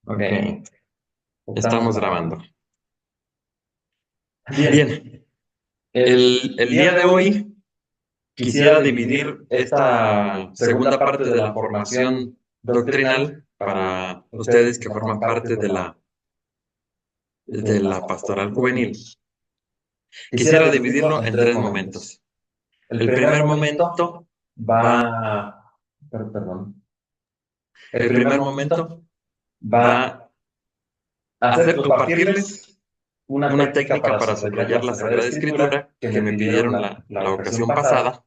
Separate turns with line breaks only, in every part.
Ok,
Estamos grabando.
bien.
Bien, el día de hoy quisiera dividir esta segunda parte de la formación doctrinal para ustedes que forman parte de la pastoral juvenil.
Quisiera
Quisiera
dividirlo
dividirlo
en
en
tres
tres
momentos.
momentos.
El
El
primer
primer
momento
momento va,
va, perdón, el
el
primer
primer
momento
momento
va
va
a
a
hacer
hacer
compartirles
compartirles
una
una
técnica
técnica
para
para
subrayar la
subrayar la
Sagrada
Sagrada
Escritura
Escritura
que
que
me
me
pidieron
pidieron
la
la
ocasión
ocasión
pasada.
pasada.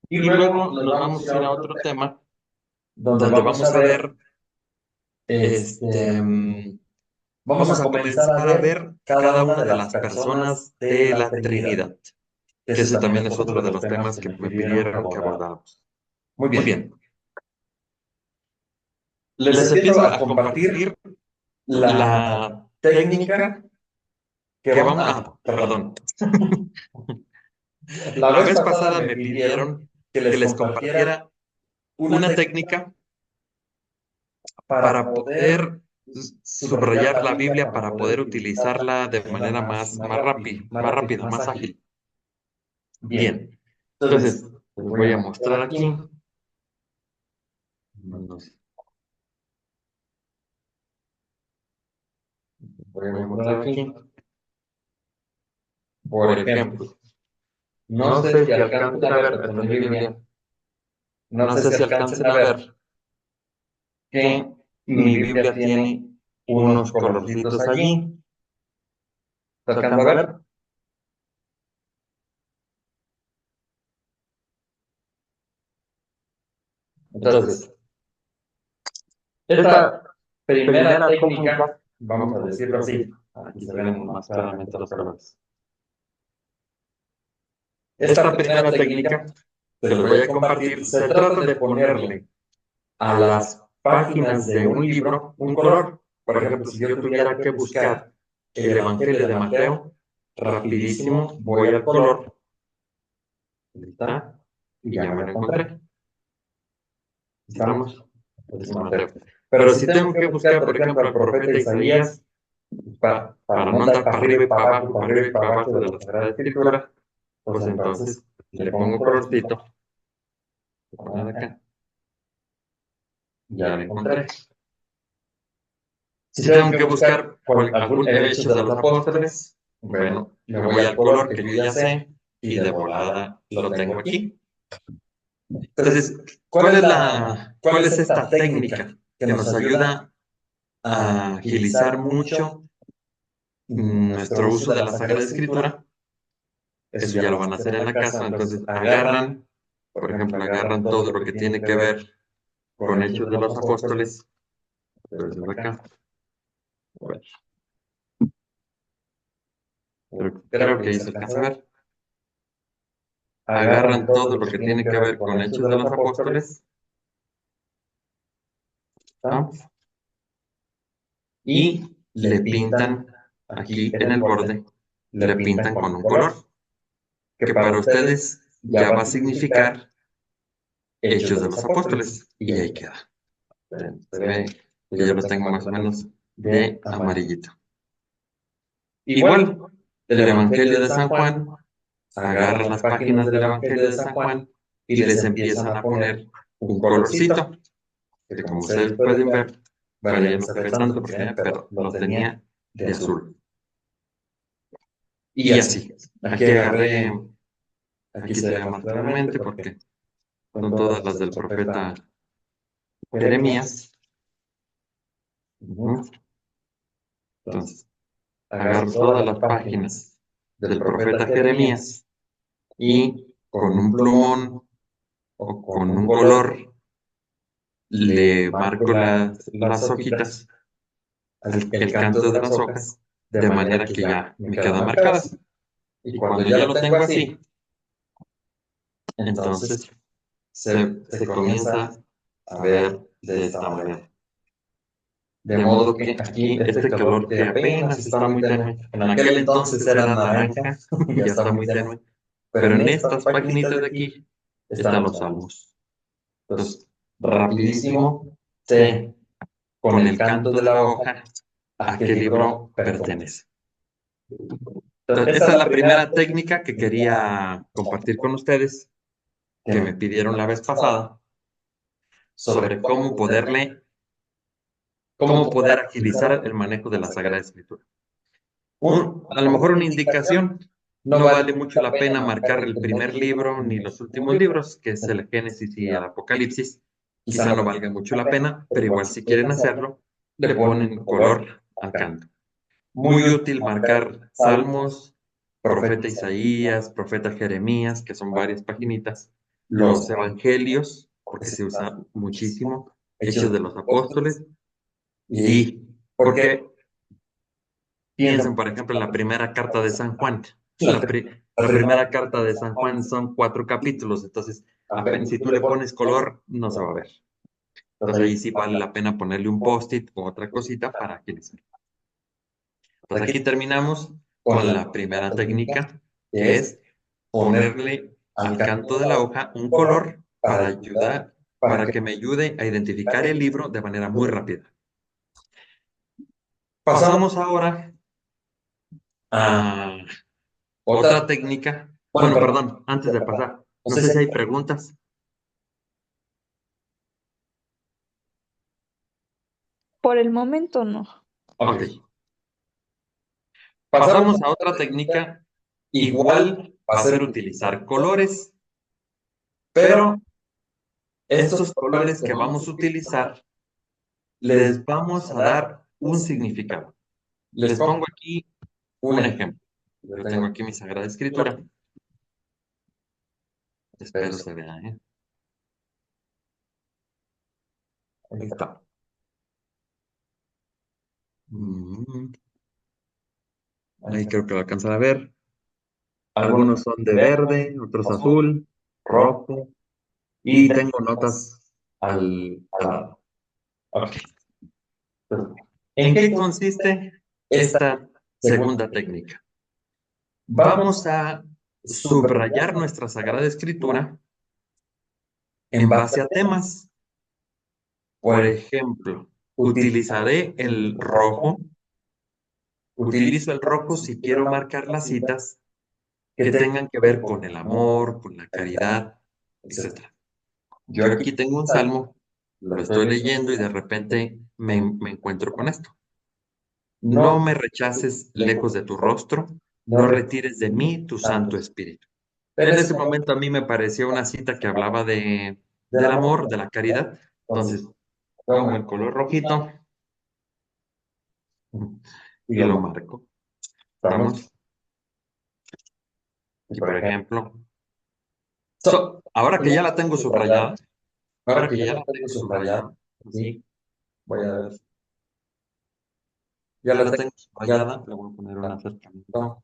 Y
Y
luego
luego
nos
nos
vamos a
vamos
ir
a
a
ir a
otro
otro
tema
tema
donde
donde
vamos a
vamos a
ver,
ver,
este,
este,
vamos a
vamos a
comenzar a
comenzar a
ver
ver
cada
cada
una de
una de
las
las
personas
personas
de
de
la
la
Trinidad.
Trinidad, que
Ese
ese
también
también
es
es
otro
otro
de
de
los
los
temas
temas
que
que
me
me
pidieron que
pidieron que
abordara.
abordáramos.
Muy
Muy
bien.
bien,
Les
les
empiezo
empiezo
a
a
compartir
compartir
la
la
técnica
técnica
que
que
vamos,
vamos,
perdón.
perdón,
La
la
vez
vez
pasada
pasada
me
me
pidieron
pidieron
que
que
les
les
compartiera
compartiera
una
una
técnica
técnica
para
para
poder
poder
subrayar la
subrayar la
Biblia,
Biblia,
para
para
poder
poder
utilizarla
utilizarla
de
de
manera
manera más rápida,
más
más
ágil.
ágil.
Bien.
Bien,
Entonces,
entonces
les
les
voy a
voy a
mostrar
mostrar
aquí.
aquí.
Voy a
Voy a
mostrar
mostrar
aquí.
aquí.
Por
Por
ejemplo,
ejemplo,
no
no
sé
sé
si
si
alcancen a
alcancen a
ver,
ver,
pero está
está
en
en
mi
mi
Biblia.
Biblia,
No
no
sé
sé
si
si
alcancen
alcancen
a
a
ver
ver
que
que
mi
mi
Biblia
Biblia
tiene
tiene
unos
unos
colorcitos
colorcitos
allí.
allí.
¿Se
¿Se
alcanza a
alcanza a
ver?
ver?
Entonces,
Entonces,
esta
esta
primera
primera
técnica,
técnica,
vamos a
vamos a
decirlo
decirlo
así,
así,
aquí
aquí
se
se
ven
ven
más
más
claramente
claramente
los
los
colores.
colores.
Esta
Esta
primera
primera
técnica
técnica
se
que
les
les
voy
voy
a
a
compartir.
compartir
Se
se
trata
trata
de
de
ponerle
ponerle
a
a
las
las
páginas
páginas
de
de
un
un
libro
libro
un
un
color.
color.
Por
Por
ejemplo,
ejemplo,
si
si
yo
yo
tuviera
tuviera
que
que
buscar
buscar
el
el
Evangelio
Evangelio
de
de
Mateo,
Mateo,
rapidísimo
rapidísimo
voy
voy
al
al
color,
color,
ahí está,
¿está?
y
Y
ya
ya
me
me
lo
lo
encontré.
encontré.
¿Estamos?
Estamos,
Es
es
Mateo.
Mateo.
Pero
Pero
si
si
tengo
tengo
que
que
buscar,
buscar,
por
por
ejemplo,
ejemplo,
al
al
profeta
profeta
Isaías,
Isaías,
para
para
no
no
andar
andar
para
para
arriba
arriba
y
y
para
para
abajo,
abajo,
para
para
arriba
arriba
y
y
para
para
abajo
abajo
de
de
la
la
Sagrada
Sagrada
Escritura,
Escritura,
pues
pues
entonces
entonces
le
le
pongo
pongo
colorcito,
colorcito,
poner
poner
acá,
acá,
ya
ya
lo
lo
encontré.
encontré.
Si
Si
tengo
tengo
que
que
buscar
buscar algún
Hechos
Hechos
de
de
los
los
Apóstoles,
Apóstoles,
bueno,
bueno,
me
me
voy
voy
al
al
color
color
que
que
yo
yo
ya
ya
sé
sé
y
y
de
de
volada
volada
lo
lo
tengo
tengo
aquí.
aquí.
Entonces,
Entonces, ¿cuál es la,
cuál
cuál
es
es
esta
esta
técnica
técnica
que
que
nos
nos
ayuda
ayuda
a
a
agilizar
agilizar
mucho
mucho
nuestro
nuestro
uso
uso
de
de
la
la
Sagrada
Sagrada
Escritura?
Escritura?
Eso
Eso
ya
ya
lo
lo
van a
van a
hacer
hacer
en
en
la
la
casa.
casa.
Entonces,
Entonces
agarran,
agarran,
por
por
ejemplo,
ejemplo,
agarran
agarran
todo lo
todo
que
lo que
tiene
tiene
que
que
ver
ver
con
con
Hechos
Hechos
de
de
los
los
Apóstoles.
Apóstoles.
Pero
Entonces
acá.
acá,
A ver, creo
creo
que
que
ahí
ahí
se
se
alcanza a
alcanza a
ver.
ver.
Agarran
Agarran
todo
todo
lo
lo
que
que
tiene
tiene
que
que
ver
ver
con
con
Hechos
Hechos
de
de
los
los
Apóstoles,
Apóstoles,
¿tá?
¿no?
Y
Y
le
le
pintan
pintan
aquí
aquí
en
en
el
el
borde,
borde,
le
le
pintan
pintan
con
con
un
un
color,
color,
que
que
para
para
ustedes
ustedes
ya
ya
va a
va a
significar
significar
Hechos
Hechos
de
de
los
los
Apóstoles.
Apóstoles.
Y
Y
ahí
ahí
queda.
queda.
Se
Se
ve
ve
que
que
yo
yo
lo
los
tengo
tengo
más o
más o
menos
menos
de
de
amarillo.
amarillito.
Igual,
Igual,
el
el
Evangelio
Evangelio
de
de
San
San
Juan,
Juan,
agarran
agarran
las
las
páginas
páginas
del
del
Evangelio
Evangelio
de
de
San
San
Juan
Juan
y
y
les
les
empiezan
empiezan
a
a
poner
poner
un
un
colorcito,
colorcito,
que
que
como
como
ustedes
ustedes
pueden
pueden
ver,
ver,
bueno,
bueno,
ya
ya
no
no
se
se
ve
ve
tanto
tanto
porque
porque
pero
pero
lo
lo
tenía
tenía
de
de
azul.
azul.
Y
Y
así,
así,
aquí
aquí
agarré,
agarré,
aquí
aquí
se
se
ve
ve
más
más
claramente
claramente
porque
porque
son
son
todas
todas
las
las
del
del
profeta
profeta
Jeremías.
Jeremías.
Ujú.
Ujú.
Entonces,
Entonces,
agarro
agarro
todas
todas
las
las
páginas
páginas
del
del
profeta
profeta
Jeremías
Jeremías
y
y
con
con
un
un
plumón
plumón
o
o
con
con
un
un
color
color
le
le
marco
marco
las
las
hojitas,
hojitas,
el
el
canto
canto
de
de
las
las
hojas,
hojas,
de
de
manera
manera
que
que
ya
ya
me
me
quedan
quedan
marcadas.
marcadas.
Y
Y
cuando
cuando
ya
ya
lo
lo
tengo
tengo
así,
así,
entonces
entonces
se
se
comienza
comienza
a
a
ver
ver
de
de
esta
esta
manera.
manera.
De
De
modo
modo
que
que
aquí
aquí
este
este
color
color
que
que
apenas
apenas
está
está
muy
muy
tenue,
tenue,
en
en
aquel
aquel
entonces
entonces
era
era
naranja
naranja
y ya
y ya
está
está
muy
muy
tenue,
tenue,
pero
pero
en
en
estas
estas
paginitas
paginitas
de
de
aquí
aquí
están
están
los
los
salmos.
salmos.
Entonces,
Entonces,
rapidísimo
rapidísimo,
sé
sé con el canto de la hoja a qué libro pertenece. Entonces, esta es la primera técnica que quería compartir con ustedes, que me pidieron la vez pasada, sobre cómo poder agilizar el manejo de la Sagrada Escritura. A lo mejor una indicación, no vale mucho la pena marcar el primer libro ni los últimos libros, que es el Génesis y el Apocalipsis. Quizá no valga mucho la pena, pero igual si quieren hacerlo, le ponen color al canto. Muy útil marcar Salmos, Profeta Isaías, Profeta Jeremías, que son varias paginitas, los Evangelios, porque se usa muchísimo, Hechos de los Apóstoles, y porque piensen, por ejemplo, en la primera carta de San Juan. La primera carta de San Juan son 4 capítulos, entonces apenas si tú le pones color, no se va a ver. Entonces ahí sí vale la pena ponerle un post-it o otra cosita para agilizar. Entonces aquí terminamos con la primera técnica, que es ponerle al canto de la hoja un color para ayudar, para que me ayude a identificar el libro de manera muy rápida. Pasamos ahora a otra técnica. Bueno, perdón, antes de pasar, no sé si hay preguntas.
Por el momento no.
Ok. Pasamos a otra técnica. Igual va a ser utilizar colores, pero estos colores que vamos a utilizar les vamos a dar un significado. Les pongo aquí un ejemplo. Yo tengo aquí mi Sagrada Escritura. Espero se vea, ¿eh? Ahí está. Mm, Ahí creo que lo alcanzan a ver. Algunos son de verde, otros azul, rojo, y tengo notas al lado. Ok. ¿En qué consiste esta segunda técnica? Vamos a subrayar nuestra Sagrada Escritura en base a temas. Por ejemplo, utilizaré el rojo. Utilizo el rojo si quiero marcar las citas que tengan que ver con el amor, con la caridad, etc. Yo aquí tengo un salmo, lo estoy leyendo y de repente me encuentro con esto. No me rechaces lejos de tu rostro, no retires de mí tu Santo Espíritu. En ese momento a mí me pareció una cita que hablaba del amor, de la caridad. Entonces, pongo el color rojito y lo marco. ¿Estamos? Y por ejemplo, ahora que ya la tengo subrayada, sí, voy a ver. Ya la tengo subrayada, le voy a poner un acercamiento.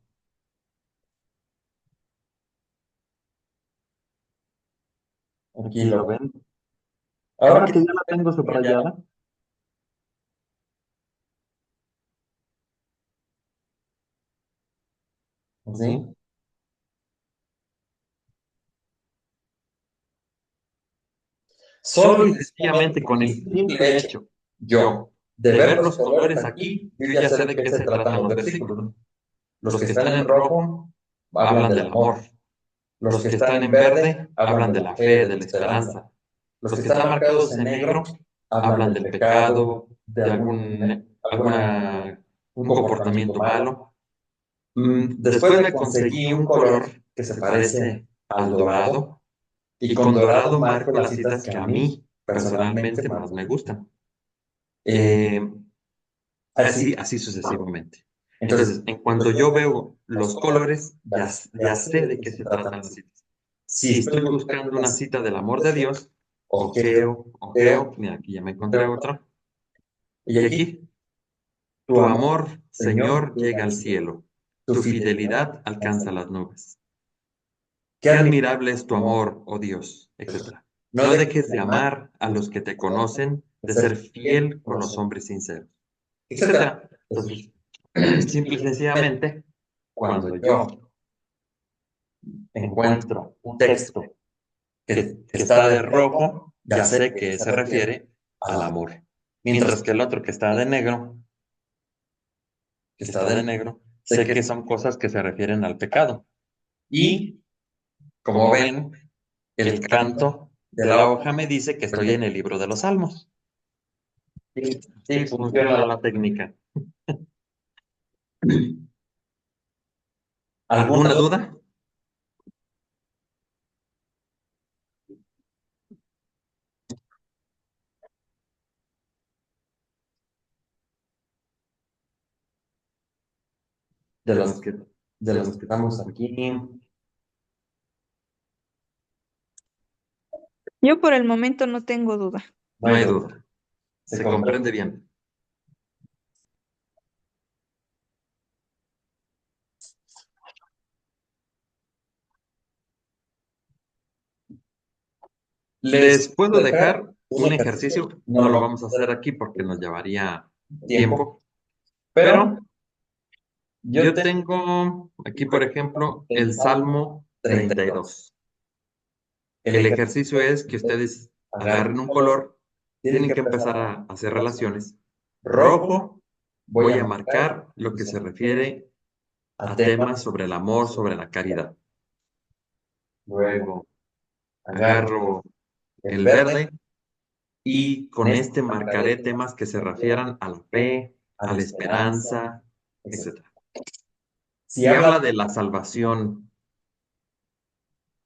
Aquí lo ven. Ahora que ya la tengo subrayada, ¿sí? Solo y sencillamente con el simple hecho, yo, de ver los colores aquí, yo ya sé de qué se tratan los versículos. Los que están en rojo hablan del amor. Los que están en verde hablan de la fe, de la esperanza. Los que están marcados en negro hablan del pecado, de un comportamiento malo. Después me conseguí un color que se parece al dorado y con dorado marco las citas que a mí personalmente más me gustan. Eh, así sucesivamente. Entonces, en cuanto yo veo los colores, ya sé de qué se tratan las citas. Si estoy buscando una cita del amor de Dios, ojeo, mira, aquí ya me encontré otra. Y aquí, tu amor, Señor, llega al cielo, tu fidelidad alcanza las nubes. Qué admirable es tu amor, oh Dios, etc. No dejes de amar a los que te conocen, de ser fiel con los hombres sinceros, etc. Entonces, simple y sencillamente, cuando yo encuentro un texto que está de rojo, ya sé que se refiere al amor. Mientras que el otro que está de negro, sé que son cosas que se refieren al pecado. Y, como ven, el canto de la hoja me dice que estoy en el libro de los Salmos. Sí, sí, funciona la técnica. ¿Alguna duda? De los que, de los que estamos aquí.
Yo por el momento no tengo duda.
No hay duda. Se comprende bien. Les puedo dejar un ejercicio. No lo vamos a hacer aquí porque nos llevaría tiempo. Pero yo tengo aquí, por ejemplo, el Salmo 32. El ejercicio es que ustedes agarren un color, tienen que empezar a hacer relaciones. Rojo, voy a marcar lo que se refiere a temas sobre el amor, sobre la caridad. Luego agarro el verde y con este marcaré temas que se refieran a la fe, a la esperanza, etc. Si habla de la salvación,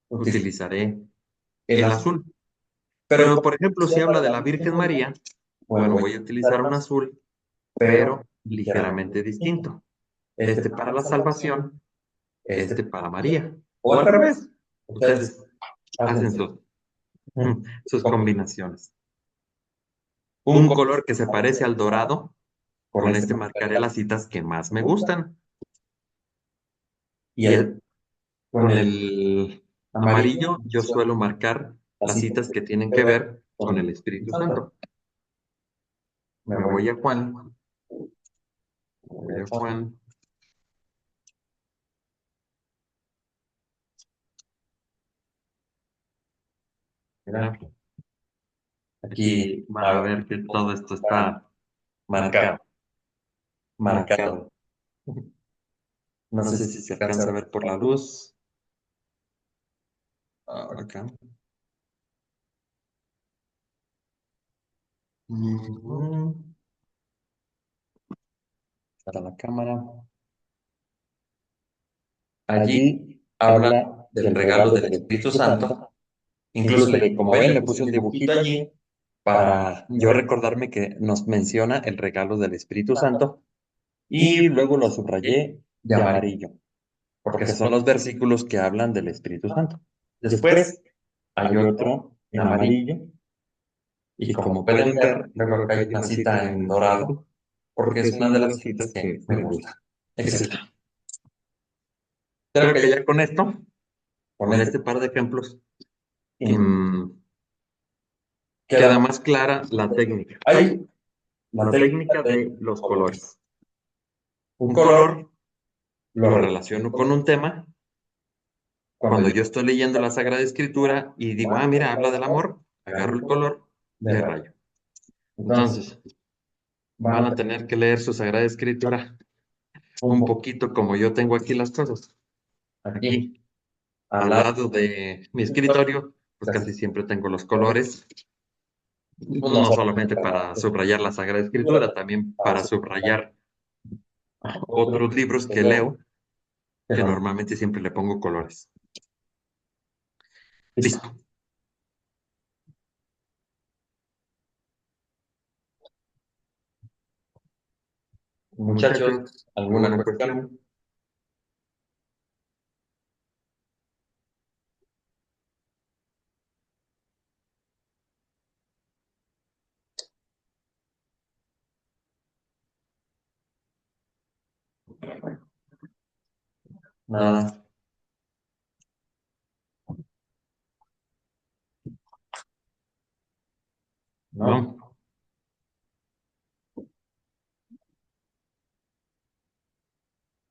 utilizaré el azul. Pero, por ejemplo, si habla de la Virgen María, bueno, voy a utilizar un azul, pero ligeramente distinto. Este para la salvación, este para María. O al revés. Ustedes hacen sus combinaciones. Un color que se parece al dorado, con este marcaré las citas que más me gustan. Y con el amarillo yo suelo marcar las citas que tienen que ver con el Espíritu Santo. Me voy a Juan. Voy a Juan. Mira, aquí van a ver que todo esto está marcado. Marcado. No sé si se alcanza a ver por la luz. Acá. Ujú. Para la cámara. Allí habla del regalo del Espíritu Santo. Incluso, como ven, le puse un dibujito allí para yo recordarme que nos menciona el regalo del Espíritu Santo. Y luego lo subrayé de amarillo, porque son los versículos que hablan del Espíritu Santo. Después hay otro en amarillo, y como pueden ver, luego acá hay una cita en dorado, porque es una de las citas que me gusta. Excelente. Creo que ya con esto, con este par de ejemplos, queda más clara la técnica. Hay la técnica de los colores. Un color lo relaciono con un tema. Cuando yo estoy leyendo la Sagrada Escritura y digo, ah, mira, habla del amor, agarro el color de rayo. Entonces, van a tener que leer su Sagrada Escritura un poquito como yo tengo aquí las cosas. Aquí, al lado de mi escritorio, pues casi siempre tengo los colores, no solamente para subrayar la Sagrada Escritura, también para subrayar otros libros que leo, que normalmente siempre le pongo colores. Listo. Muchachos, ¿alguna cuestión? Nada. ¿No?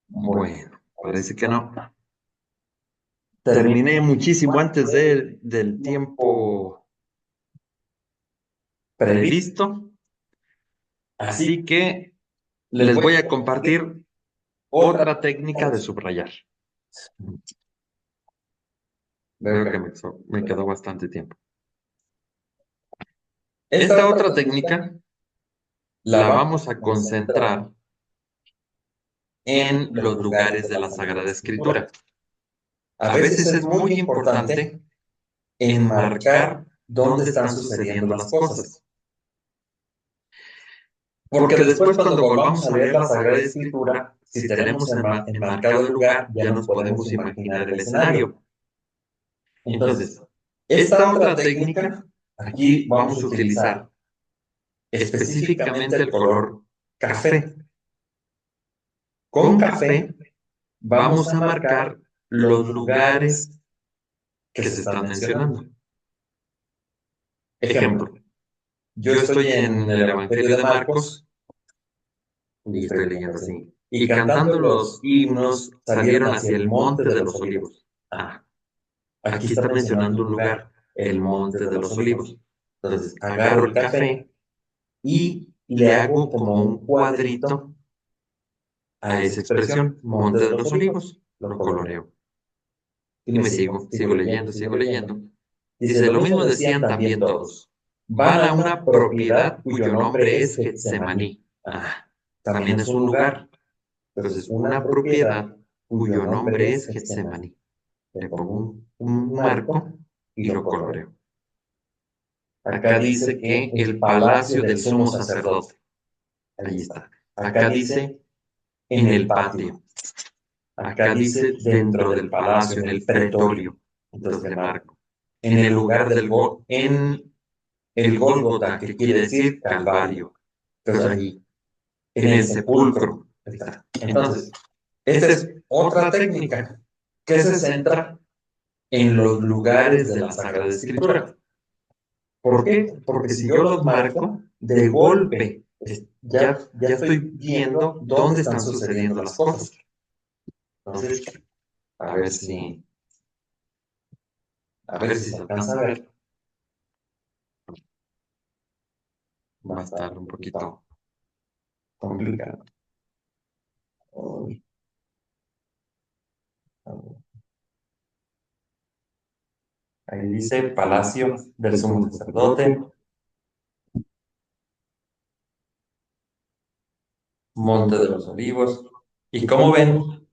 Bueno, parece que no. Terminé muchísimo antes del tiempo previsto. Así que les voy a compartir otra técnica de subrayar. Veo que me quedó bastante tiempo. Esta otra técnica la vamos a concentrar en los lugares de la Sagrada Escritura. A veces es muy importante enmarcar dónde están sucediendo las cosas. Porque después cuando volvamos a leer la Sagrada Escritura, si tenemos enmarcado el lugar, ya nos podemos imaginar el escenario. Entonces, esta otra técnica, aquí vamos a utilizar específicamente el color café. Con café vamos a marcar los lugares que se están mencionando. Ejemplo, yo estoy en el Evangelio de Marcos y estoy leyendo así. Y cantando los himnos salieron hacia el Monte de los Olivos. Ah, aquí está mencionando un lugar, el Monte de los Olivos. Entonces, agarro el café y le hago como un cuadrito a esa expresión, Monte de los Olivos, lo coloreo. Y me sigo leyendo. Dice, lo mismo decían también todos. Van a una propiedad cuyo nombre es Getsemaní. Ah, también es un lugar. Entonces, una propiedad cuyo nombre es Getsemaní. Le pongo un marco y lo coloreo. Acá dice que el palacio del sumo sacerdote. Ahí está. Acá dice en el patio. Acá dice dentro del palacio, en el pretorio. Entonces le marco. En el lugar en el Gólgota, que quiere decir Calvario. Entonces allí. En el sepulcro. Ahí está. Entonces, esta es otra técnica que se centra en los lugares de la Sagrada Escritura. ¿Por qué? Porque si yo los marco, de golpe, ya estoy viendo dónde están sucediendo las cosas. Entonces, a ver si se alcanza a ver. Va a estar un poquito complicado. Uy. Ahí dice Palacio del Sumo Sacerdote, Monte de los Olivos. Y como ven,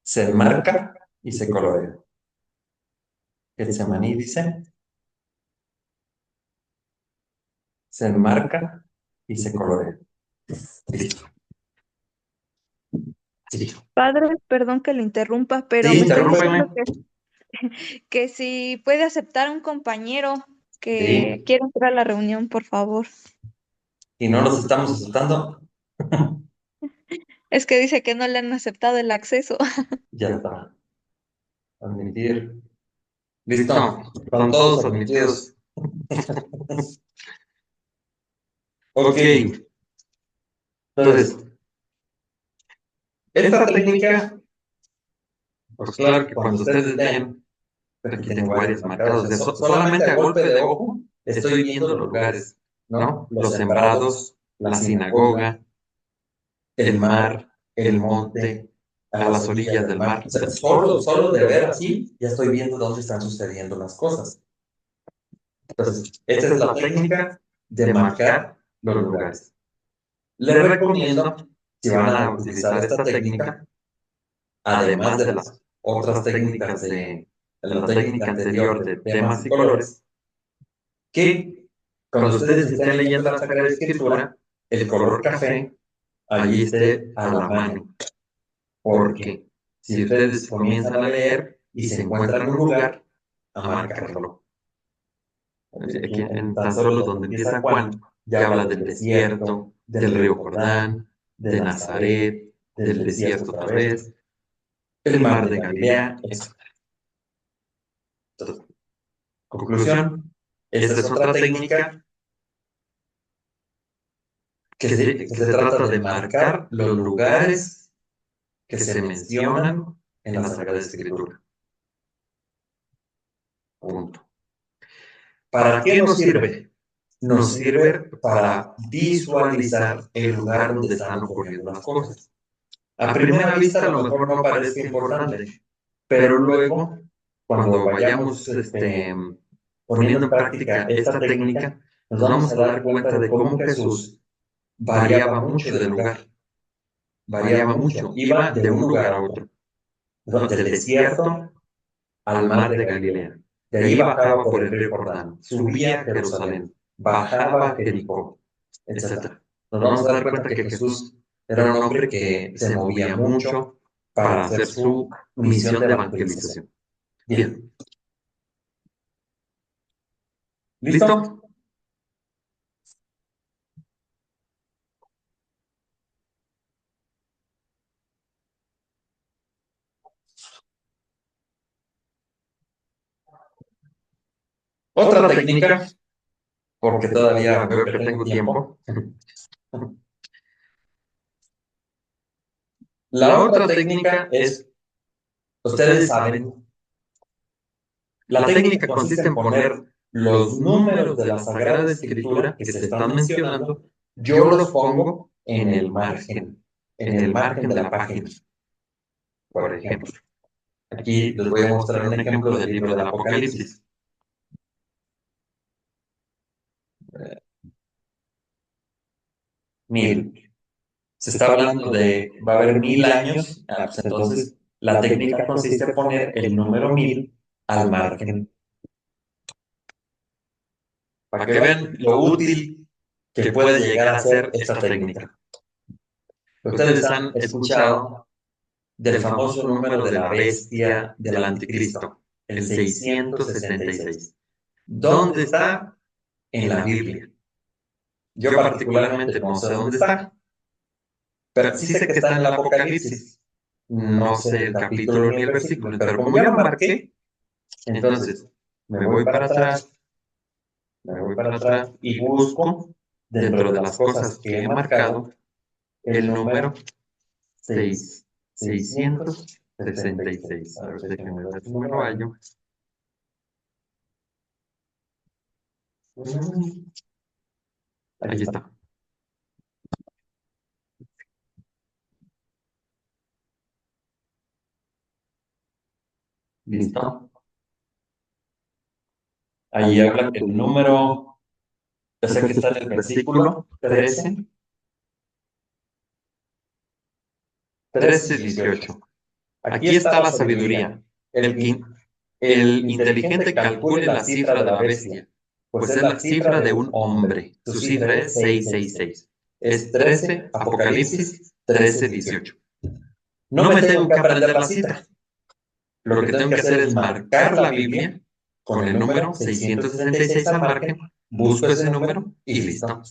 se enmarca y se colorea. Getsemaní dice, se enmarca y se colorea. Listo. Sí.
Padre, perdón que le interrumpa, pero
Sí,
me está
interrúmpeme.
diciendo que si puede aceptar a un compañero que
Sí.
quiere entrar a la reunión, por favor.
Y no los estamos aceptando.
Es que dice que no le han aceptado el acceso.
Ya está. Admitir. Listo. Son todos admitidos. Ok. Entonces, esta técnica, pues claro que cuando ustedes ven, aquí tengo varios marcados, solamente a golpe de ojo estoy viendo los lugares, ¿no? Los sembrados, la sinagoga, el mar, el monte, a las orillas del mar. O sea, solo de ver así, ya estoy viendo dónde están sucediendo las cosas. Entonces, esta es la técnica de marcar los lugares. Les recomiendo, si van a utilizar esta técnica, además de las otras técnicas de la técnica anterior de temas y colores, que cuando ustedes estén leyendo la Sagrada Escritura, el color café allí esté a la mano. Porque si ustedes comienzan a leer y se encuentran en un lugar, a marcarlo. Aquí en tan solo donde empieza Juan, ya habla del desierto, del río Jordán, de Nazaret, del desierto otra vez, el mar de Galilea, etc. Entonces, conclusión, esta es otra técnica que se trata de marcar los lugares que se mencionan en la Sagrada Escritura. Punto. ¿Para qué nos sirve? nos sirve para visualizar el lugar donde están ocurriendo las cosas. A primera vista a lo mejor no parece importante, pero luego, cuando vayamos poniendo en práctica esta técnica, nos vamos a dar cuenta de cómo Jesús variaba mucho de lugar, variaba mucho, iba de un lugar a otro, del desierto al mar de Galilea. De ahí bajaba por el río Jordán, subía a Jerusalén, bajaba a Jericó, etc. Nos vamos a dar cuenta que Jesús era un hombre que se movía mucho para hacer su misión de evangelización. Bien. ¿Listo? Otra técnica, porque todavía veo que tengo tiempo. La otra técnica es, ustedes saben, la técnica consiste en poner los números de la Sagrada Escritura que se están mencionando, yo los pongo en el margen de la página, por ejemplo. Aquí les voy a mostrar un ejemplo del libro del Apocalipsis. Mil. Se está hablando de, va a haber 1000 años, pues entonces la técnica consiste en poner el número 1000 al margen. Para que vean lo útil que puede llegar a ser esta técnica. Ustedes han escuchado del famoso número de la bestia del anticristo, el 666. ¿Dónde está? En la Biblia. Yo particularmente no sé dónde está, pero sí sé que está en el Apocalipsis. No sé el capítulo ni el versículo, pero como ya lo marqué, entonces me voy para atrás y busco dentro de las cosas que he marcado el número 666. A ver, déjenme ver si me lo hallo. Ahí está. ¿Listo? Ahí habla que el número, ya sé que está en el versículo 13, 18. Aquí está la sabiduría. El inteligente calcule la cifra de la bestia, pues es la cifra de un hombre. Su cifra es 666. Es 13, Apocalipsis 13, 18. No me tengo que aprender la cita. Lo que tengo que hacer es marcar la Biblia con el número 666 al margen, busco ese número y listo.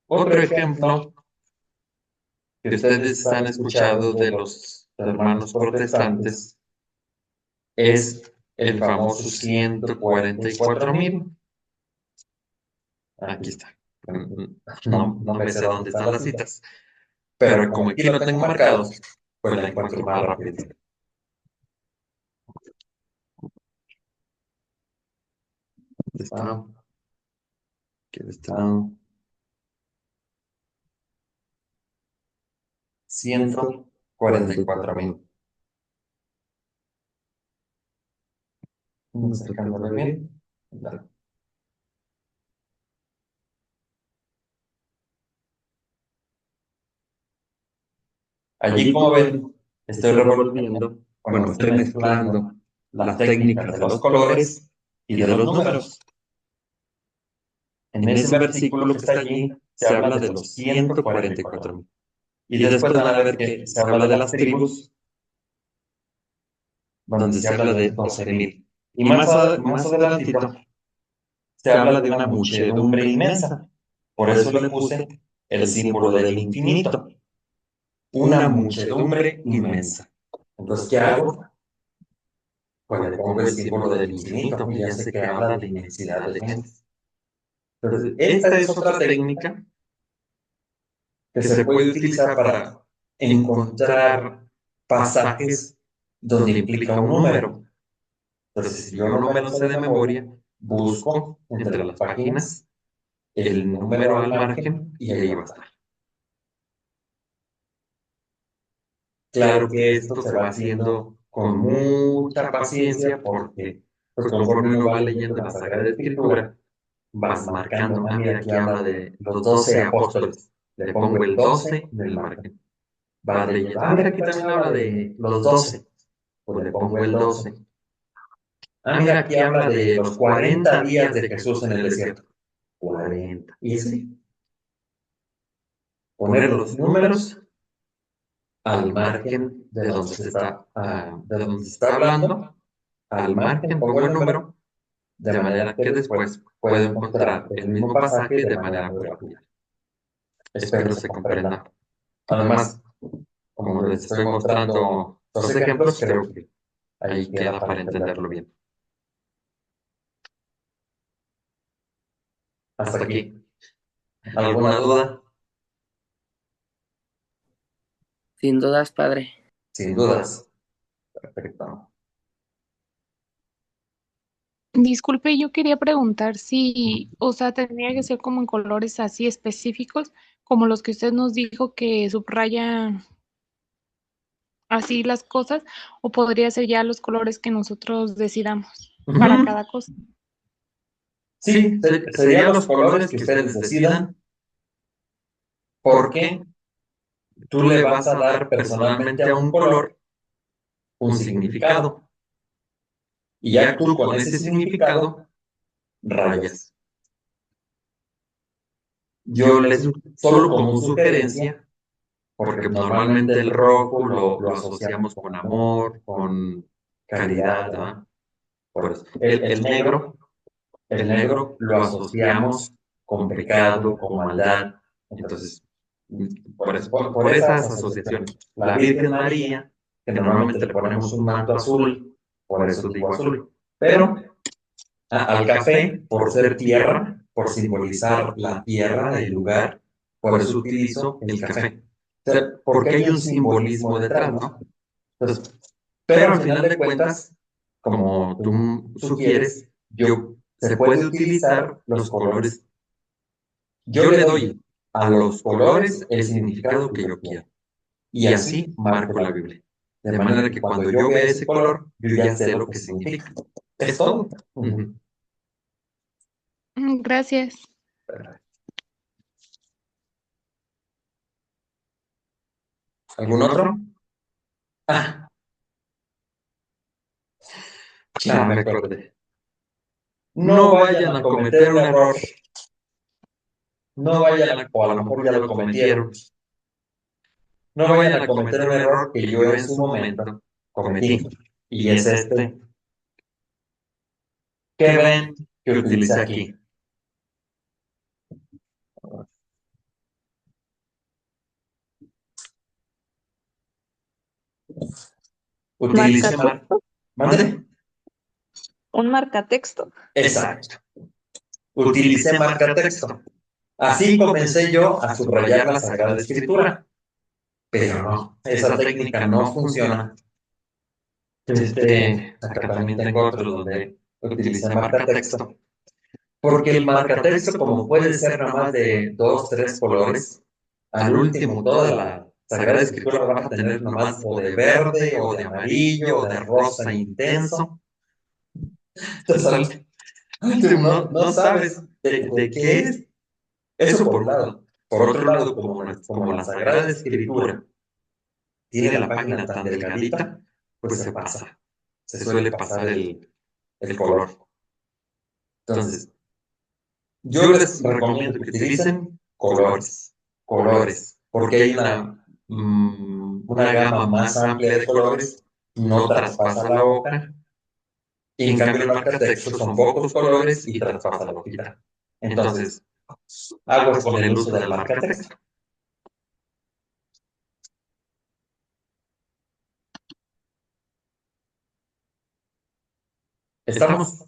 Otro ejemplo que ustedes han escuchado de los hermanos protestantes es el famoso 144,000. Aquí está. No me sé dónde están las citas, pero como aquí lo tengo marcado, pues la encuentro más rápido. ¿Dónde está? Aquí está. 144,000. Vamos acercándolo bien. Dale. Allí, como ven, estoy revolviendo, bueno, estoy mezclando las técnicas de los colores y de los números. En ese versículo que está allí, se habla de los 144,000. Y después van a ver que se habla de las tribus, donde se habla de 12,000. Y más adelantito, se habla de una muchedumbre inmensa. Por eso le puse el símbolo del infinito. Una muchedumbre inmensa. Entonces, ¿qué hago? Pues le pongo el símbolo del infinito, y ya sé que habla de inmensidad de gente. Entonces, esta es otra técnica que se puede utilizar para encontrar pasajes donde implica un número. Entonces, si yo no me lo sé de memoria, busco entre las páginas el número al margen y ahí va a estar. Claro que esto se va haciendo con mucha paciencia porque, pues conforme uno va leyendo la Sagrada Escritura, vas marcando, mira, aquí habla de los 12 apóstoles. Le pongo el 12 en el margen. Vas leyendo, mira, aquí también habla de los 12. Pues le pongo el 12. Mira, aquí habla de los 40 días de Jesús en el desierto. 40. Y así. Poner los números al margen de donde se está, de donde se está hablando, al margen pongo el número, de manera que después puedo encontrar el mismo pasaje de manera muy rápida. Espero se comprenda. Además, como les estoy mostrando los ejemplos, creo que ahí queda para entenderlo bien. Hasta aquí. ¿Alguna duda?
Sin dudas, padre.
Sin dudas. Perfecto.
Disculpe, yo quería preguntar si, o sea, tendría que ser como en colores así específicos, como los que usted nos dijo que subraya así las cosas, o podría ser ya los colores que nosotros decidamos para
Ujú.
cada cosa.
Sí, serían los colores que ustedes decidan, porque tú le vas a dar personalmente a un color un significado. Y ya tú con ese significado rayas. Yo les, solo como sugerencia, porque normalmente el rojo lo asociamos con amor, con caridad, ¿verdad? Por eso. El negro lo asociamos con pecado, con maldad. Entonces, por esas asociaciones. La Virgen María, que normalmente le ponemos un manto azul, por eso digo azul. Pero al café, por ser tierra, por simbolizar la tierra, el lugar, por eso utilizo el café. O sea, porque hay un simbolismo detrás, ¿no? Entonces, pero al final de cuentas, como tú sugieres, se puede utilizar los colores. Yo le doy a los colores el significado que yo quiero. Y así marco la Biblia. De manera que cuando yo vea ese color, yo ya sé lo que significa. Es todo. Ujú.
Gracias.
¿Algún otro? Ah, ya me acordé. No vayan a cometer un error. No vayan a, o a lo mejor ya lo cometieron. No vayan a cometer un error que yo en su momento cometí. Y es este. ¿Qué ven que utilicé aquí? Utilicé
Marcatexto.
¿Mande?
Un marcatexto.
Exacto. Utilicé marcatexto. Así comencé yo a subrayar la Sagrada Escritura. Pero no, esa técnica no funciona. Acá también tengo otro donde utilicé marcatexto. Porque el marcatexto, como puede ser nada más de dos, tres colores, al último toda la Sagrada Escritura vas a tener nomás o de verde, o de amarillo, o de rosa intenso. Entonces, al último no sabes de qué es. Eso por un lado. Por otro lado, como la Sagrada Escritura tiene la página tan delgadita, pues se pasa. Se suele pasar el color. Entonces, yo les recomiendo que utilicen colores, colores, porque hay una gama más amplia de colores, no traspasa la hoja, y en cambio el marcatexto son pocos colores y traspasa la hojita. Entonces, aguas con el uso del marcatexto. ¿Estamos?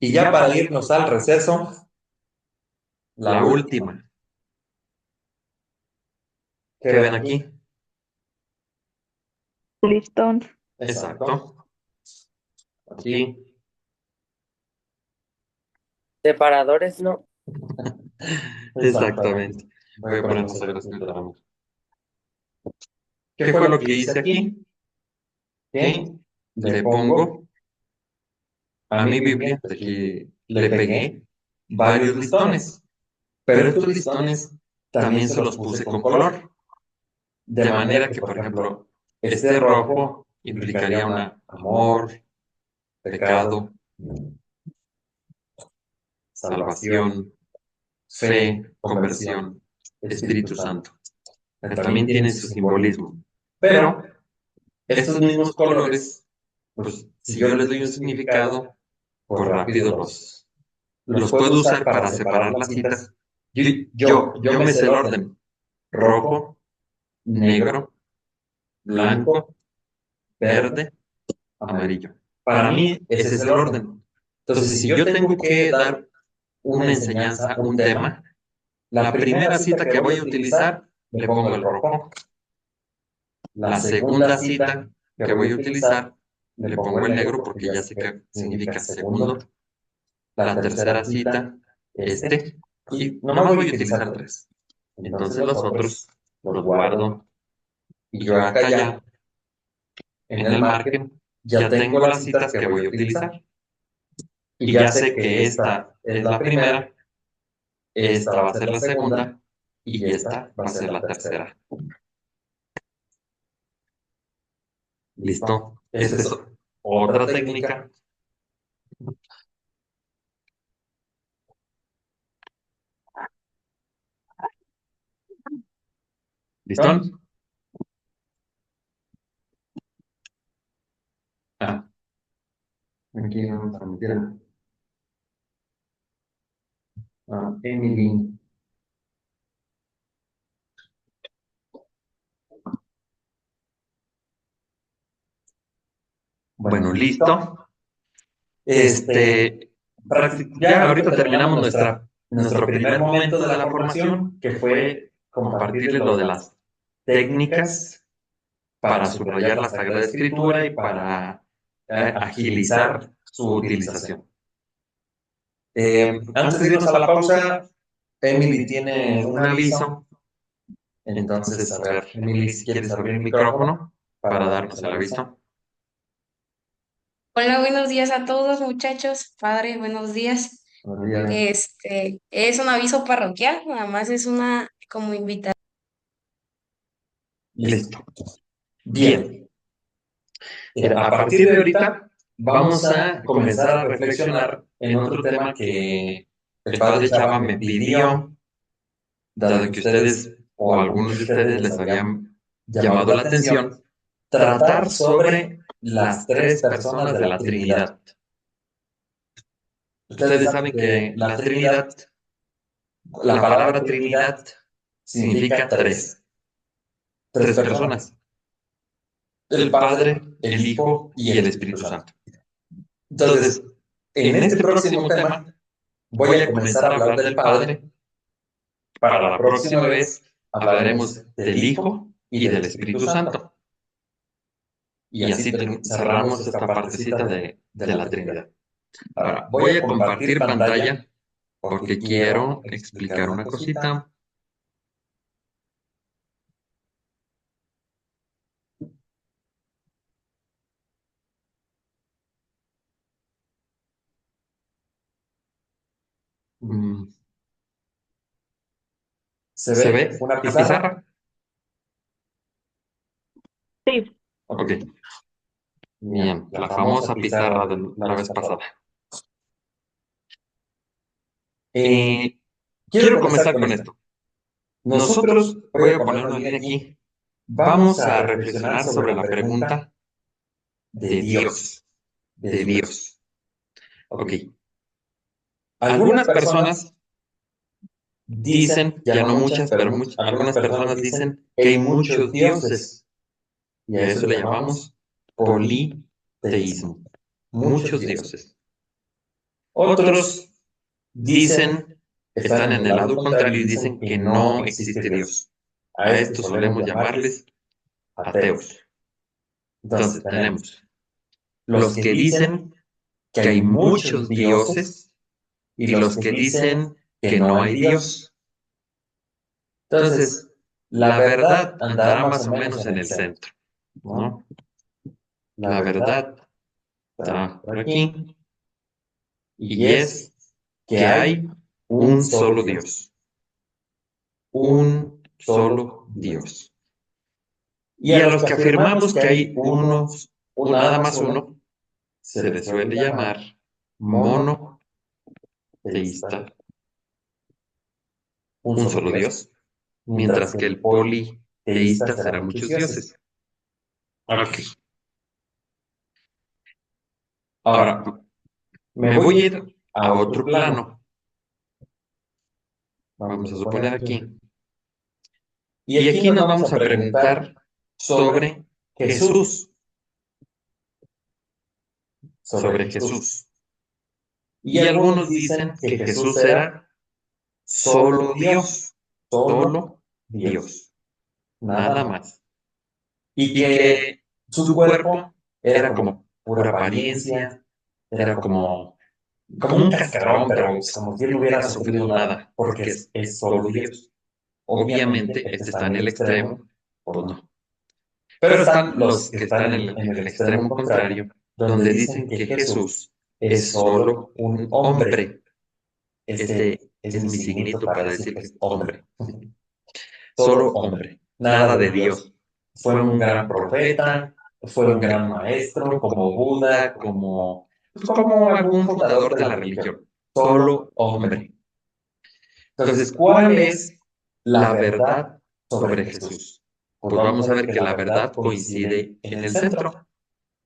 Y ya para irnos al receso,
La última. ¿Qué ven aquí?
Listón.
Exacto. Aquí.
Separadores, ¿no?
Exactamente. Voy a poner las Sagradas Escrituras. ¿Qué fue lo que hice aquí? Que le pongo a mi Biblia, de aquí le pegué varios listones, pero estos listones también se los puse con color, de manera que, por ejemplo, este rojo implicaría un amor, pecado, salvación, fe, conversión, Espíritu Santo. También tienen su simbolismo. Pero estos mismos colores, pues si yo les doy un significado, pues rápido los puedo usar para separar las citas. Yo me sé el orden: rojo, negro, blanco, verde, amarillo. Para mí ese es el orden. Entonces, si yo tengo que dar una enseñanza, un tema, la primera cita que voy a utilizar, le pongo el rojo. La segunda cita que voy a utilizar, le pongo el negro porque ya sé que significa segundo. La tercera cita, y nomás voy a utilizar 3. Entonces los otros los guardo y yo acá ya, en el margen, ya tengo las citas que voy a utilizar. Y ya sé que esta es la primera, esta va a ser la segunda y esta va a ser la tercera. ¿Listo? Esa es otra técnica. ¿Listo? Ah, aquí vamos a meter a Emily. Bueno, listo. Ya ahorita terminamos nuestro primer momento de la formación, que fue compartirles lo de las técnicas para subrayar la Sagrada Escritura y para agilizar su utilización. Antes de irnos a la pausa, Emily tiene un aviso. Entonces, a ver, Emily, si quieres abrir el micrófono para darnos el aviso.
Hola, buenos días a todos, muchachos. Padre, buenos días.
Buenos días.
Es un aviso parroquial, nada más es una como invitación.
Listo. Bien. Mira, a partir de ahorita vamos a comenzar a reflexionar en otro tema que el padre Chava me pidió, dado que ustedes o algunos de ustedes les habían llamado la atención, tratar sobre las 3 personas de la Trinidad. Ustedes saben que la Trinidad, la palabra Trinidad significa 3. 3 personas: el Padre, el Hijo y el Espíritu Santo. Entonces, en este próximo tema voy a comenzar a hablar del Padre. Para la próxima vez hablaremos del Hijo y del Espíritu Santo. Y así cerramos esta partecita de la Trinidad. Ahora, voy a compartir pantalla porque quiero explicar una cosita. ¿Se ve una pizarra?
Sí.
Ok. Bien, la famosa pizarra de la vez pasada. Quiero comenzar con esto. Nosotros, voy a poner una línea aquí, vamos a reflexionar sobre la pregunta de Dios. De Dios. Ok. Algunas personas dicen, ya no muchas, pero algunas personas dicen que hay muchos dioses. Y a eso le llamamos politeísmo. Muchos dioses.
Otros dicen,
están en el lado contrario y dicen que no existe Dios. A estos solemos llamarles ateos. Entonces tenemos los que dicen que hay muchos dioses y los que dicen que no hay Dios. Entonces, la verdad andará más o menos en el centro, ¿no? La verdad está por aquí y es que hay un solo Dios. Un solo Dios. Y a los que afirmamos que hay uno, o nada más uno, se les suele llamar monoteísta, un solo Dios, mientras que el politeísta será muchos dioses. Ok. Ahora, me voy a ir a otro plano. Vamos a suponer aquí. Y aquí nos vamos a preguntar sobre Jesús. Sobre Jesús. Y algunos dicen que Jesús era solo Dios. Solo Dios. Nada más. Y que su cuerpo era como pura apariencia, era como un cascarón, pero como si él no hubiera sufrido nada, porque es solo Dios. Obviamente, este está en el extremo, pues no. Pero están los que están en el extremo contrario, donde dicen que Jesús es solo un hombre. Este es mi signito para decir que es hombre. Solo hombre, nada de Dios. Fue un gran profeta, fue un gran maestro, como Buda, como algún fundador de la religión. Solo hombre. Entonces, ¿cuál es la verdad sobre Jesús? Pues vamos a ver que la verdad coincide en el centro.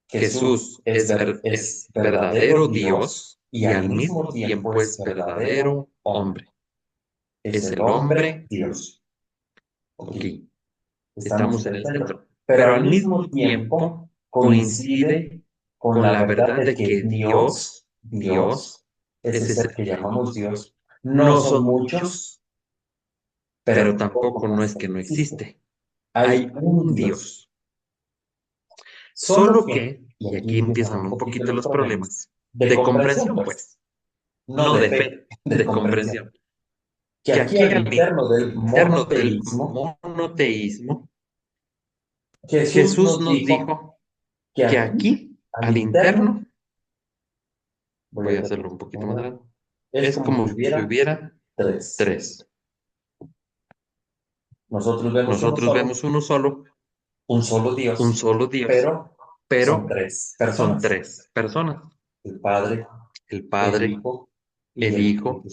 Jesús es verdadero Dios y al mismo tiempo es verdadero hombre. Es el hombre Dios. Ok, estamos en el centro. Pero al mismo tiempo coincide con la verdad de que Dios, ese ser que llamamos Dios, no son muchos, pero tampoco no es que no existe. Hay un Dios. Solo que, y aquí empiezan un poquito los problemas, de comprensión, pues, no de fe, de comprensión. Que aquí al interno del monoteísmo, Jesús nos dijo que aquí, al interno, voy a hacerlo un poquito más grande, es como si hubiera tres. Nosotros vemos uno solo, un solo Dios, pero son tres personas. El Padre, el Hijo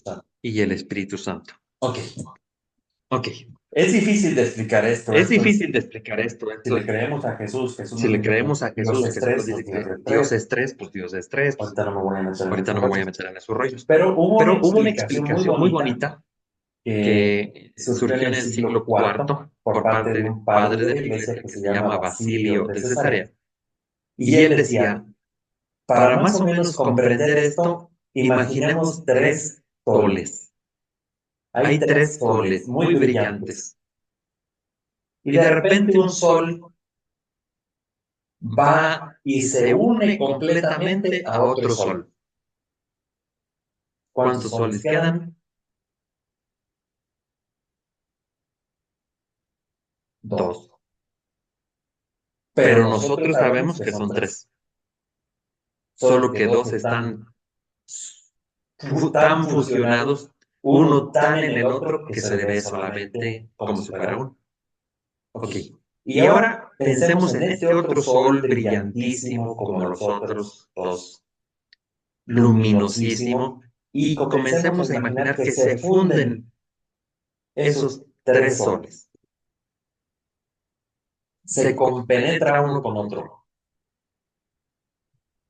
y el Espíritu Santo. Ok.
es difícil de explicar esto.
Es difícil de explicar esto.
Si le creemos a Jesús,
Si le creemos a Jesús, Jesús nos dice que Dios es tres, pues Dios es tres.
Ahorita no me voy a meter
Ahorita no me voy a meter en esos rollos.
Pero hubo
una explicación muy bonita que surgió en el siglo IV por parte de un padre de la iglesia que se llama Basilio de Cesarea. Y él decía, para más o menos comprender esto, imaginemos tres soles. Hay tres soles muy brillantes. Y de repente un sol va y se une completamente a otro sol. ¿Cuántos soles quedan? Dos. Pero nosotros sabemos que son tres. Solo que dos están tan fusionados, uno tan en el otro, que se ve solamente como si fuera uno. Ok. Y ahora pensemos en este otro sol brillantísimo como los otros dos, luminosísimo, y comencemos a imaginar que se funden esos tres soles. Se compenetra uno con otro.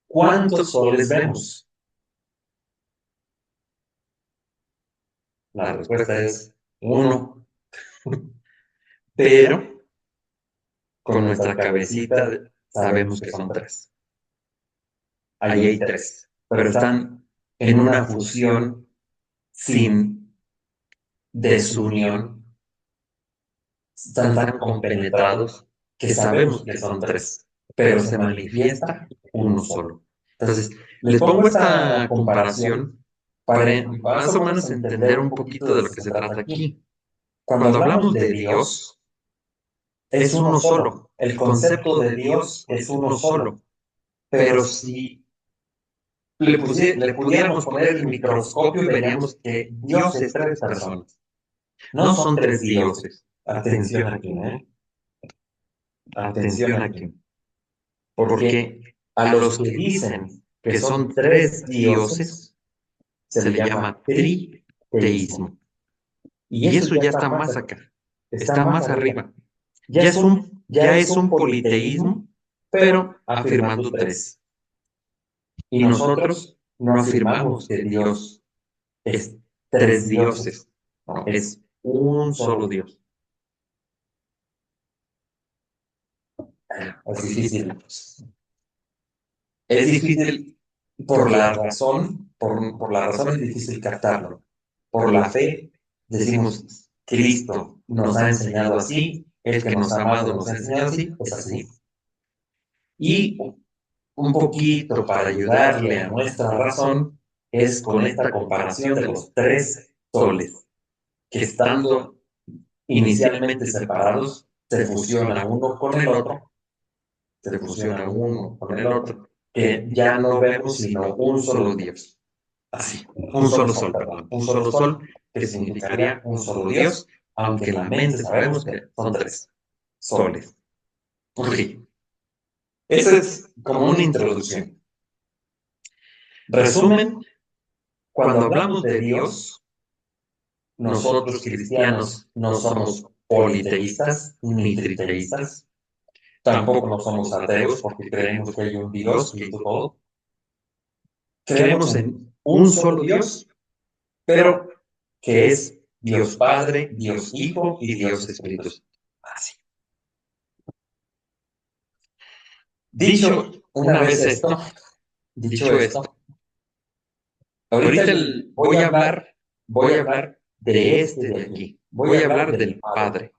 ¿Cuántos soles vemos? La respuesta es uno. Pero con nuestra cabecita sabemos que son tres. Ahí hay tres, pero están en una fusión sin desunión, están tan compenetrados que sabemos que son tres, pero se manifiesta uno solo. Entonces, les pongo esta comparación para más o menos entender un poquito de lo que se trata aquí. Cuando hablamos de Dios, es uno solo. El concepto de Dios es uno solo. Pero si le pudiéramos poner el microscopio, veríamos que Dios es tres personas. No son tres dioses. Atención aquí, ¿eh? Atención aquí. Porque a los que dicen que son tres dioses, se le llama triteísmo. Y eso ya está más acá, está más arriba. Ya es un politeísmo, pero afirmando tres. Y nosotros no afirmamos que Dios es tres dioses, no, es un solo Dios. Es difícil. Es difícil por la razón, por la razón es difícil captarlo. Por la fe decimos, Cristo nos ha enseñado así, el que nos ha amado nos ha enseñado así, es así. Y un poquito para ayudarle a nuestra razón es con esta comparación de los tres soles, que estando inicialmente separados, se fusiona uno con el otro, que ya no vemos sino un solo Dios. Así, un solo sol, perdón, un solo sol, que significaría un solo Dios, aunque en la mente sabemos que son tres soles. Ok, esa es como una introducción. Resumen, cuando hablamos de Dios, nosotros cristianos no somos politeístas ni triteístas, tampoco no somos ateos porque creemos que hay un Dios que hizo todo. Creemos en un solo Dios, pero que es Dios Padre, Dios Hijo y Dios Espíritu Santo. Así. Dicho una vez esto, ahorita voy a hablar de este de aquí, voy a hablar del Padre.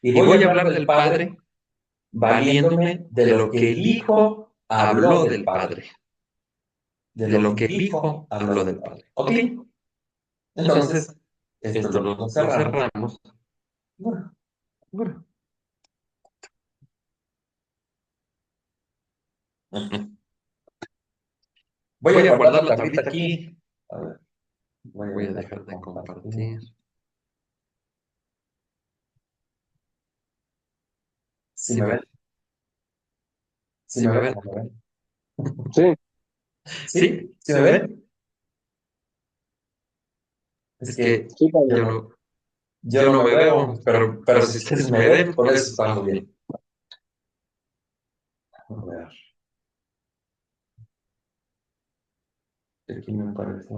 Y voy a hablar del Padre valiéndome de lo que el Hijo habló del Padre. De lo que el Hijo habló del Padre. ¿Ok? Entonces, esto lo cerramos. Bueno. Voy a guardar la tablita aquí. A ver, voy a dejar de compartir. ¿Sí me ven? ¿Sí me ven?
Sí,
¿Sí? ¿Sí me ven? Es que
sí, padre.
yo no me veo, pero si ustedes me ven, con eso estamos bien. A ver. Aquí me parece.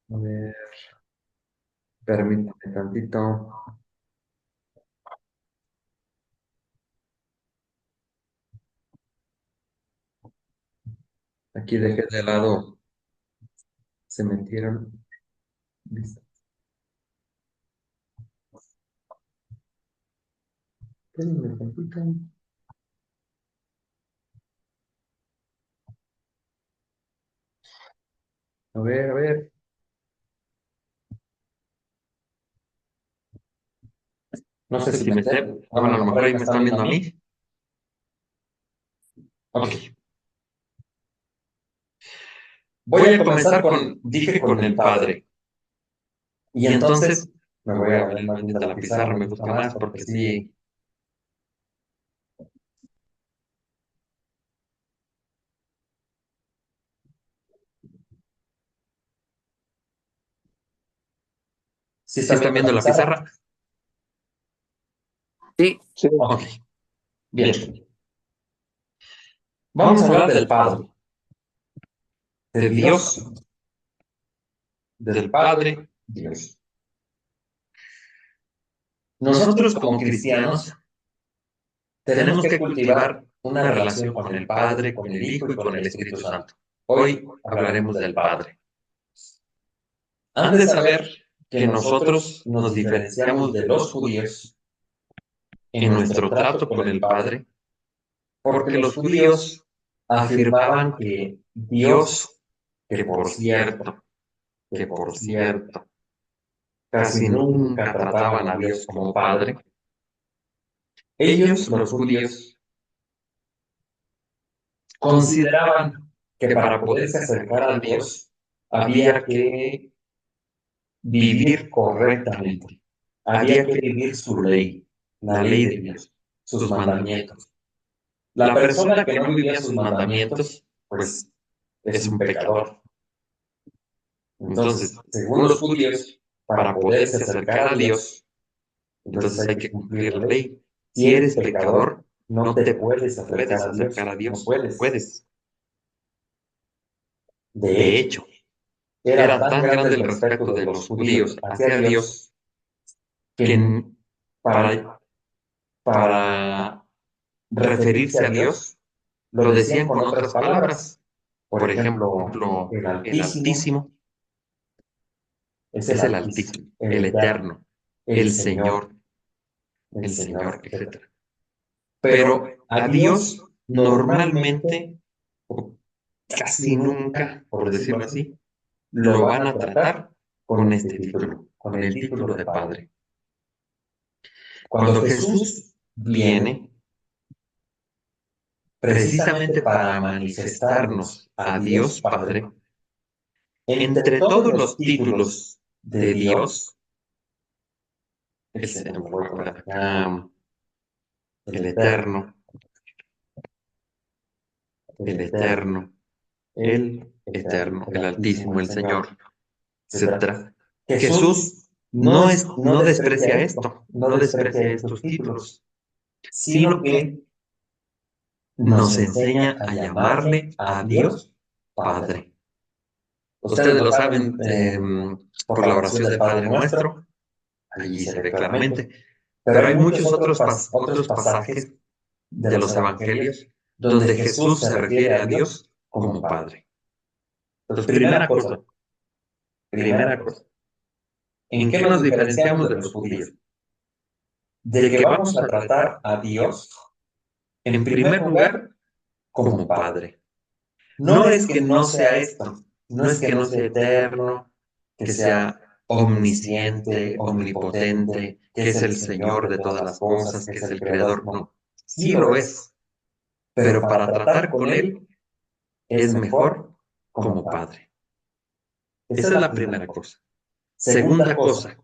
A ver. Permítame tantito. Aquí dejé de lado. Se metieron. Espérenme tantito. A ver, a ver. No sé si me sé. Bueno, a lo mejor ahí me están viendo a mí. Ok. Voy a comenzar dije con el Padre. Y entonces me voy a ver más bien de la pizarra, me gusta más porque sí. ¿Sí están viendo la pizarra?
Sí,
Sí,
Ok. Bien. Vamos a hablar del Padre. De Dios. Del Padre, Dios. Nosotros como cristianos tenemos que cultivar una relación con el Padre, con el Hijo y con el Espíritu Santo. Hoy hablaremos del Padre. Han de saber que nosotros nos diferenciamos de los judíos en nuestro trato con el Padre, porque los judíos afirmaban que Dios, que por cierto, casi nunca trataban a Dios como Padre. Ellos, los judíos, consideraban que para poderse acercar a Dios había que vivir correctamente, había que vivir su ley, la ley de Dios, sus mandamientos. La persona que no vivía sus mandamientos, pues es un pecador. Entonces, según los judíos, para poderse acercar a Dios, entonces hay que cumplir la ley. Si eres pecador, no te puedes acercar a Dios. No puedes. De hecho, era tan grande el respeto de los judíos hacia Dios que para referirse a Dios lo decían con otras palabras. Por ejemplo, el Altísimo es el Altísimo, el Eterno, el Señor, etc. Pero a Dios normalmente, o casi nunca, por decirlo así, lo van a tratar con este título, con el título de Padre. Cuando Jesús viene, precisamente para manifestarnos a Dios Padre, entre todos los títulos de Dios, el Eterno, el Altísimo, el Señor, etc. Jesús no desprecia esto, no desprecia estos títulos, sino que nos enseña a llamarle a Dios Padre. Ustedes lo saben por la oración del Padre Nuestro, allí se ve claramente, pero hay muchos otros pasajes de los evangelios donde Jesús se refiere a Dios como Padre. Entonces, primera cosa, ¿en qué nos diferenciamos de los judíos? De que vamos a tratar a Dios, en primer lugar, como Padre. No es que no sea esto, no es que no sea eterno, que sea omnisciente, omnipotente, que es el Señor de todas las cosas, que es el Creador, no. Sí lo es, pero para tratar con Él es mejor como Padre. Esa es la primera cosa. Segunda cosa,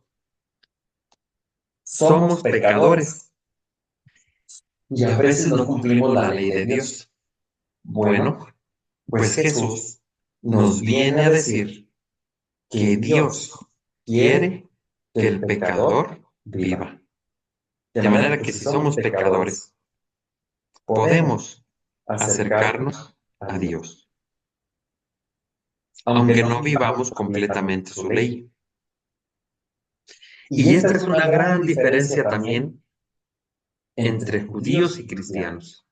somos pecadores y a veces no cumplimos la ley de Dios. Bueno, pues Jesús nos viene a decir que Dios quiere que el pecador viva. De manera que si somos pecadores, podemos acercarnos a Dios, aunque no vivamos completamente su ley. Y esta es una gran diferencia también entre judíos y cristianos.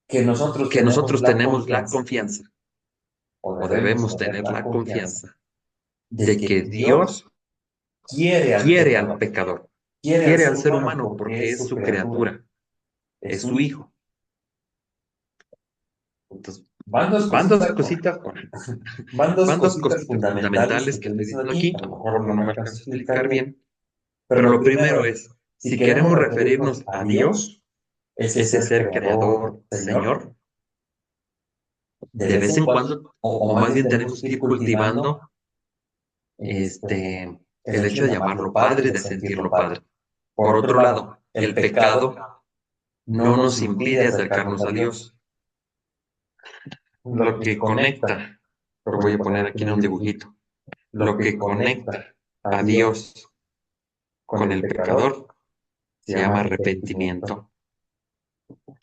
Que nosotros tenemos la confianza, o debemos tener la confianza, de que Dios quiere al pecador, quiere al ser humano porque es su criatura, es su hijo. Entonces, van dos cositas fundamentales que estoy diciendo aquí, a lo mejor no me alcanzo a explicar bien, pero lo primero es, si queremos referirnos a Dios, ese ser creador, Señor, de vez en cuando, o más bien tenemos que ir cultivando el hecho de llamarlo Padre, de sentirlo Padre. Por otro lado, el pecado no nos impide acercarnos a Dios. Lo que conecta, lo voy a poner aquí en un dibujito, lo que conecta a Dios con el pecador se llama arrepentimiento.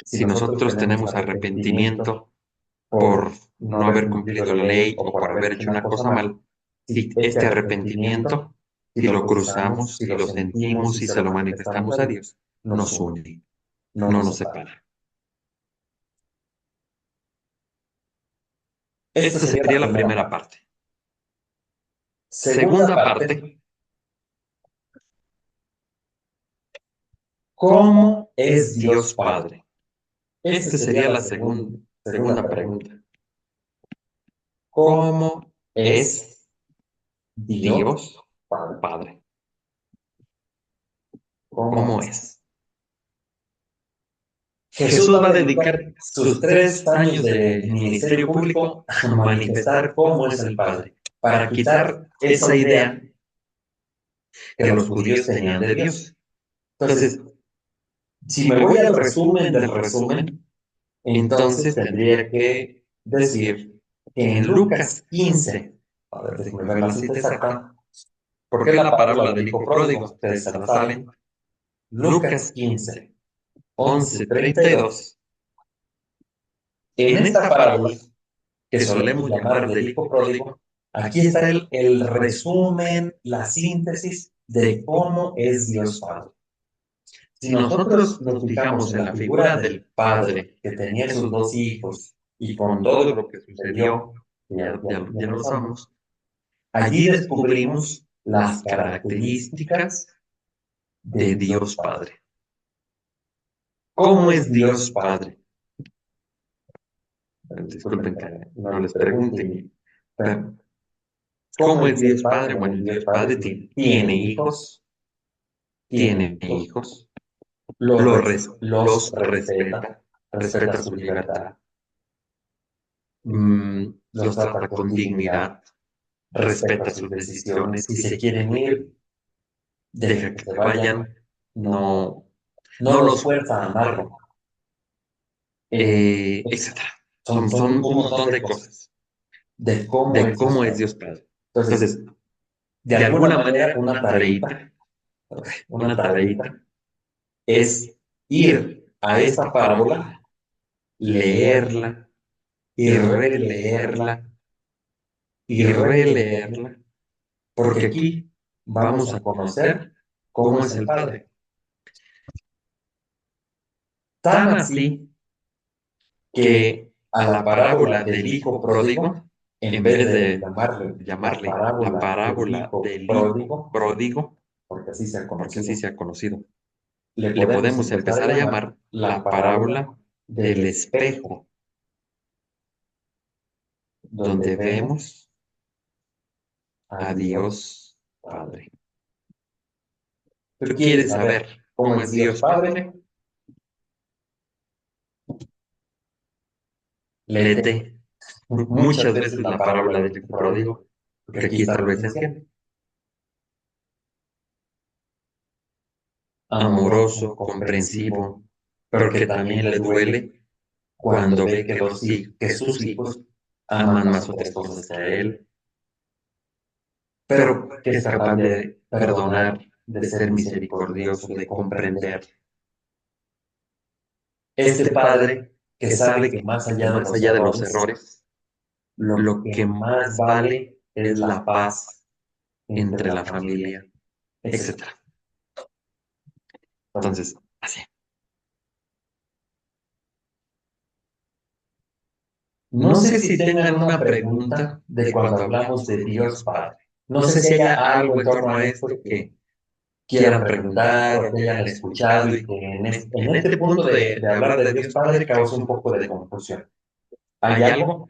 Si nosotros tenemos arrepentimiento por no haber cumplido la ley o por haber hecho una cosa mal, si este arrepentimiento, si lo cruzamos, si lo sentimos, si se lo manifestamos a Dios, nos une, no nos separa. Esta sería la primera parte. Segunda parte, ¿cómo es Dios Padre? Esta sería la segunda pregunta. ¿Cómo es Dios Padre? ¿Cómo es? Jesús va a dedicar sus 3 años de ministerio público a manifestar cómo es el Padre, para quitar esa idea que los judíos tenían de Dios. Entonces, si me voy al resumen del resumen, entonces tendría que decir que en Lucas 15, a ver, déjenme ver la cita exacta, porque es la parábola del hijo pródigo, ustedes se la saben. Lucas 15, 11:32. En esta parábola, que solemos llamar del hijo pródigo, aquí está el resumen, la síntesis de cómo es Dios Padre. Si nosotros nos fijamos en la figura del padre que tenía sus 2 hijos y con todo lo que sucedió, ya lo sabemos, allí descubrimos las características de Dios Padre. ¿Cómo es Dios Padre? Disculpen que no les pregunte. Pero, ¿cómo es Dios Padre? Bueno, Dios Padre tiene hijos, los respeta su libertad, los trata con dignidad, respeta sus decisiones. Si se quieren ir, deja que se vayan, no los fuerza a amarlo, etcétera. Son un montón de cosas de cómo es Dios Padre. Entonces, de alguna manera, una tareita es ir a esta parábola, leerla y releerla y releerla, porque aquí vamos a conocer cómo es el Padre. Tan así que a la parábola del hijo pródigo, en vez de llamarle la parábola del hijo pródigo, porque así se ha conocido, le podemos empezar a llamar la parábola del espejo, donde vemos a Dios Padre. ¿Tú quieres saber cómo es Dios Padre? Léete muchas veces la parábola del hijo pródigo, porque aquí está lo esencial. Amoroso, comprensivo, pero que también le duele cuando ve que sus hijos aman más otras cosas que a él, pero que es capaz de perdonar, de ser misericordioso, de comprender. Este padre que sabe que más allá de los errores, lo que más vale es la paz entre la familia, etc. Entonces, así. No sé si tengan una pregunta de cuando hablamos de Dios Padre. No sé si haya algo en torno a esto que quieran preguntar o que hayan escuchado y que en este punto de hablar de Dios Padre cause un poco de confusión. ¿Hay algo?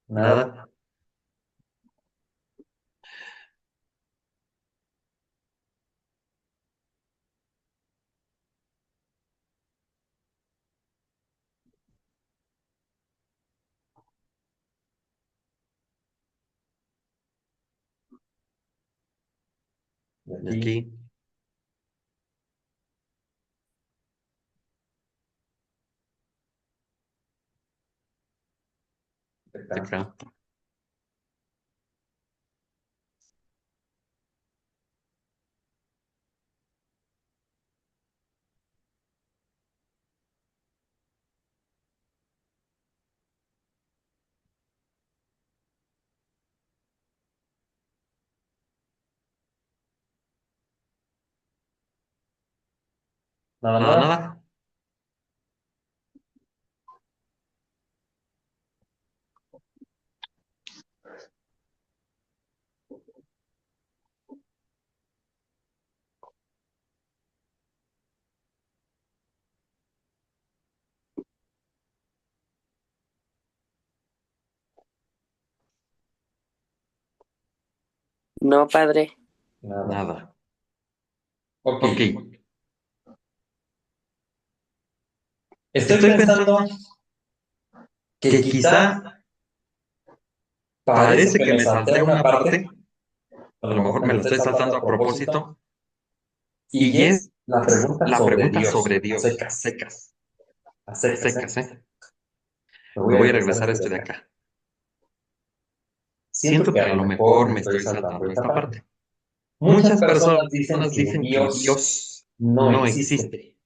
Nada. de aquí, de acá.
Nada.
Nada.
No, padre.
Nada.
Ok.
Ok.
Estoy pensando que quizá parece que me salté una parte,
A lo mejor me lo estoy saltando a propósito.
y es la pregunta
La
sobre
pregunta
Dios,
sobre
a
Dios.
secas,
Secas.
a secas.
Secas, ¿eh?
Me
Me voy a regresar a este de acá. Siento que a lo mejor me estoy saltando esta parte. Muchas personas dicen que Dios no existe.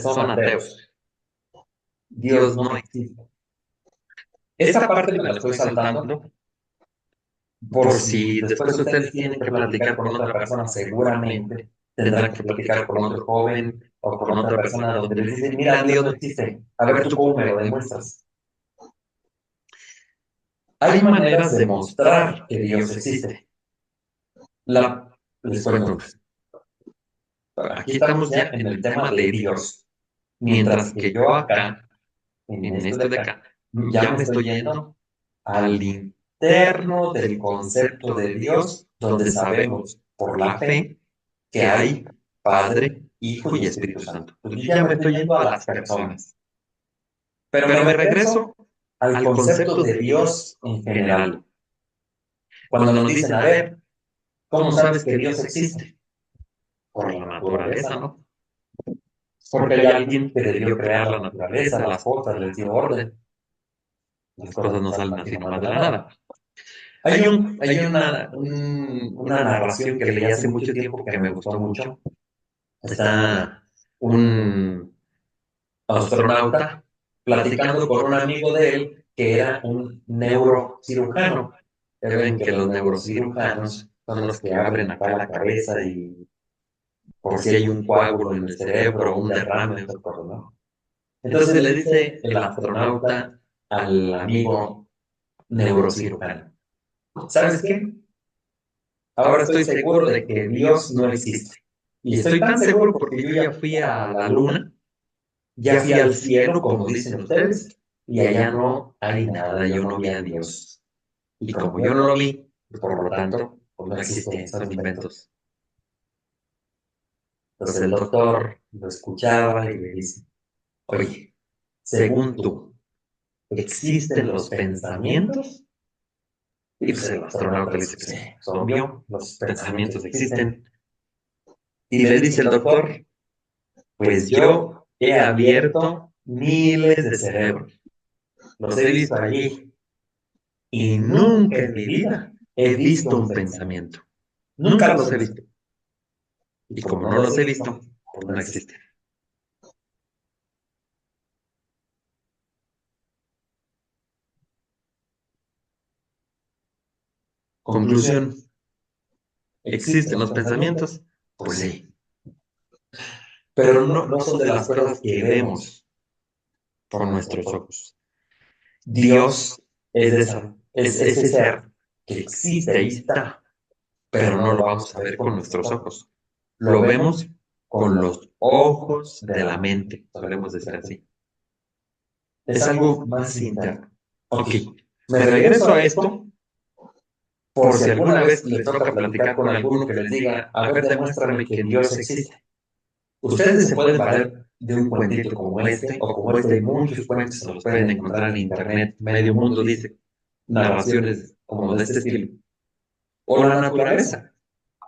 Son ateos. Dios no existe. Esta parte me la estoy saltando por si después ustedes tienen que platicar con otra persona, seguramente tendrán que platicar con otro joven o con otra persona donde les dicen, mira, Dios no existe. A ver, ¿tú cómo me lo demuestras? Hay maneras de mostrar que Dios existe. Les cuento. Aquí estamos ya en el tema de Dios. Mientras que yo acá, en este de acá, ya me estoy yendo al interno del concepto de Dios, donde sabemos por la fe que hay Padre, Hijo y Espíritu Santo. Entonces, yo ya me estoy yendo a las personas. Pero me regreso al concepto de Dios en general. Cuando nos dicen, a ver, ¿cómo sabes que Dios existe? Por la naturaleza, ¿no? Porque hay alguien que debió crear la naturaleza, las cosas, les dio orden. Las cosas no salen así nomás de la nada. Hay una narración que leí hace mucho tiempo que me gustó mucho. Está un astronauta platicando con un amigo de él que era un neurocirujano. Ya ven que los neurocirujanos son los que abren acá la cabeza y por si hay un coágulo en el cerebro o un derrame, esas cosas, ¿no? Entonces le dice el astronauta al amigo neurocirujano, ¿sabes qué? Ahora estoy seguro de que Dios no existe. Y estoy tan seguro porque yo ya fui a la luna, ya fui al cielo, como dicen ustedes, y allá no hay nada, yo no vi a Dios. Y como yo no lo vi, por lo tanto, pues no existen, son inventos. Entonces el doctor lo escuchaba y le dice, oye, según tú, ¿existen los pensamientos? Y pues el astronauta le dice, pues, sí, es obvio, los pensamientos existen. Y le dice el doctor, pues yo he abierto miles de cerebros, los he visto allí, y nunca en mi vida he visto un pensamiento. Nunca los he visto. Y como no los he visto, pues no existen. Conclusión. ¿Existen los pensamientos? Pues sí. Pero no son de las cosas que vemos por nuestros ojos. Dios es ese ser que existe, ahí está, pero no lo vamos a ver con nuestros ojos. Lo vemos con los ojos de la mente, solemos decir así. Es algo más interno. Ok, me regreso a esto por si alguna vez les toca platicar con alguno que les diga, a ver, demuéstrame que Dios existe. Ustedes se pueden valer de un cuentito como este, o como este, hay muchos cuentos, se los pueden encontrar en internet. Medio mundo dice narraciones como de este estilo. O la naturaleza.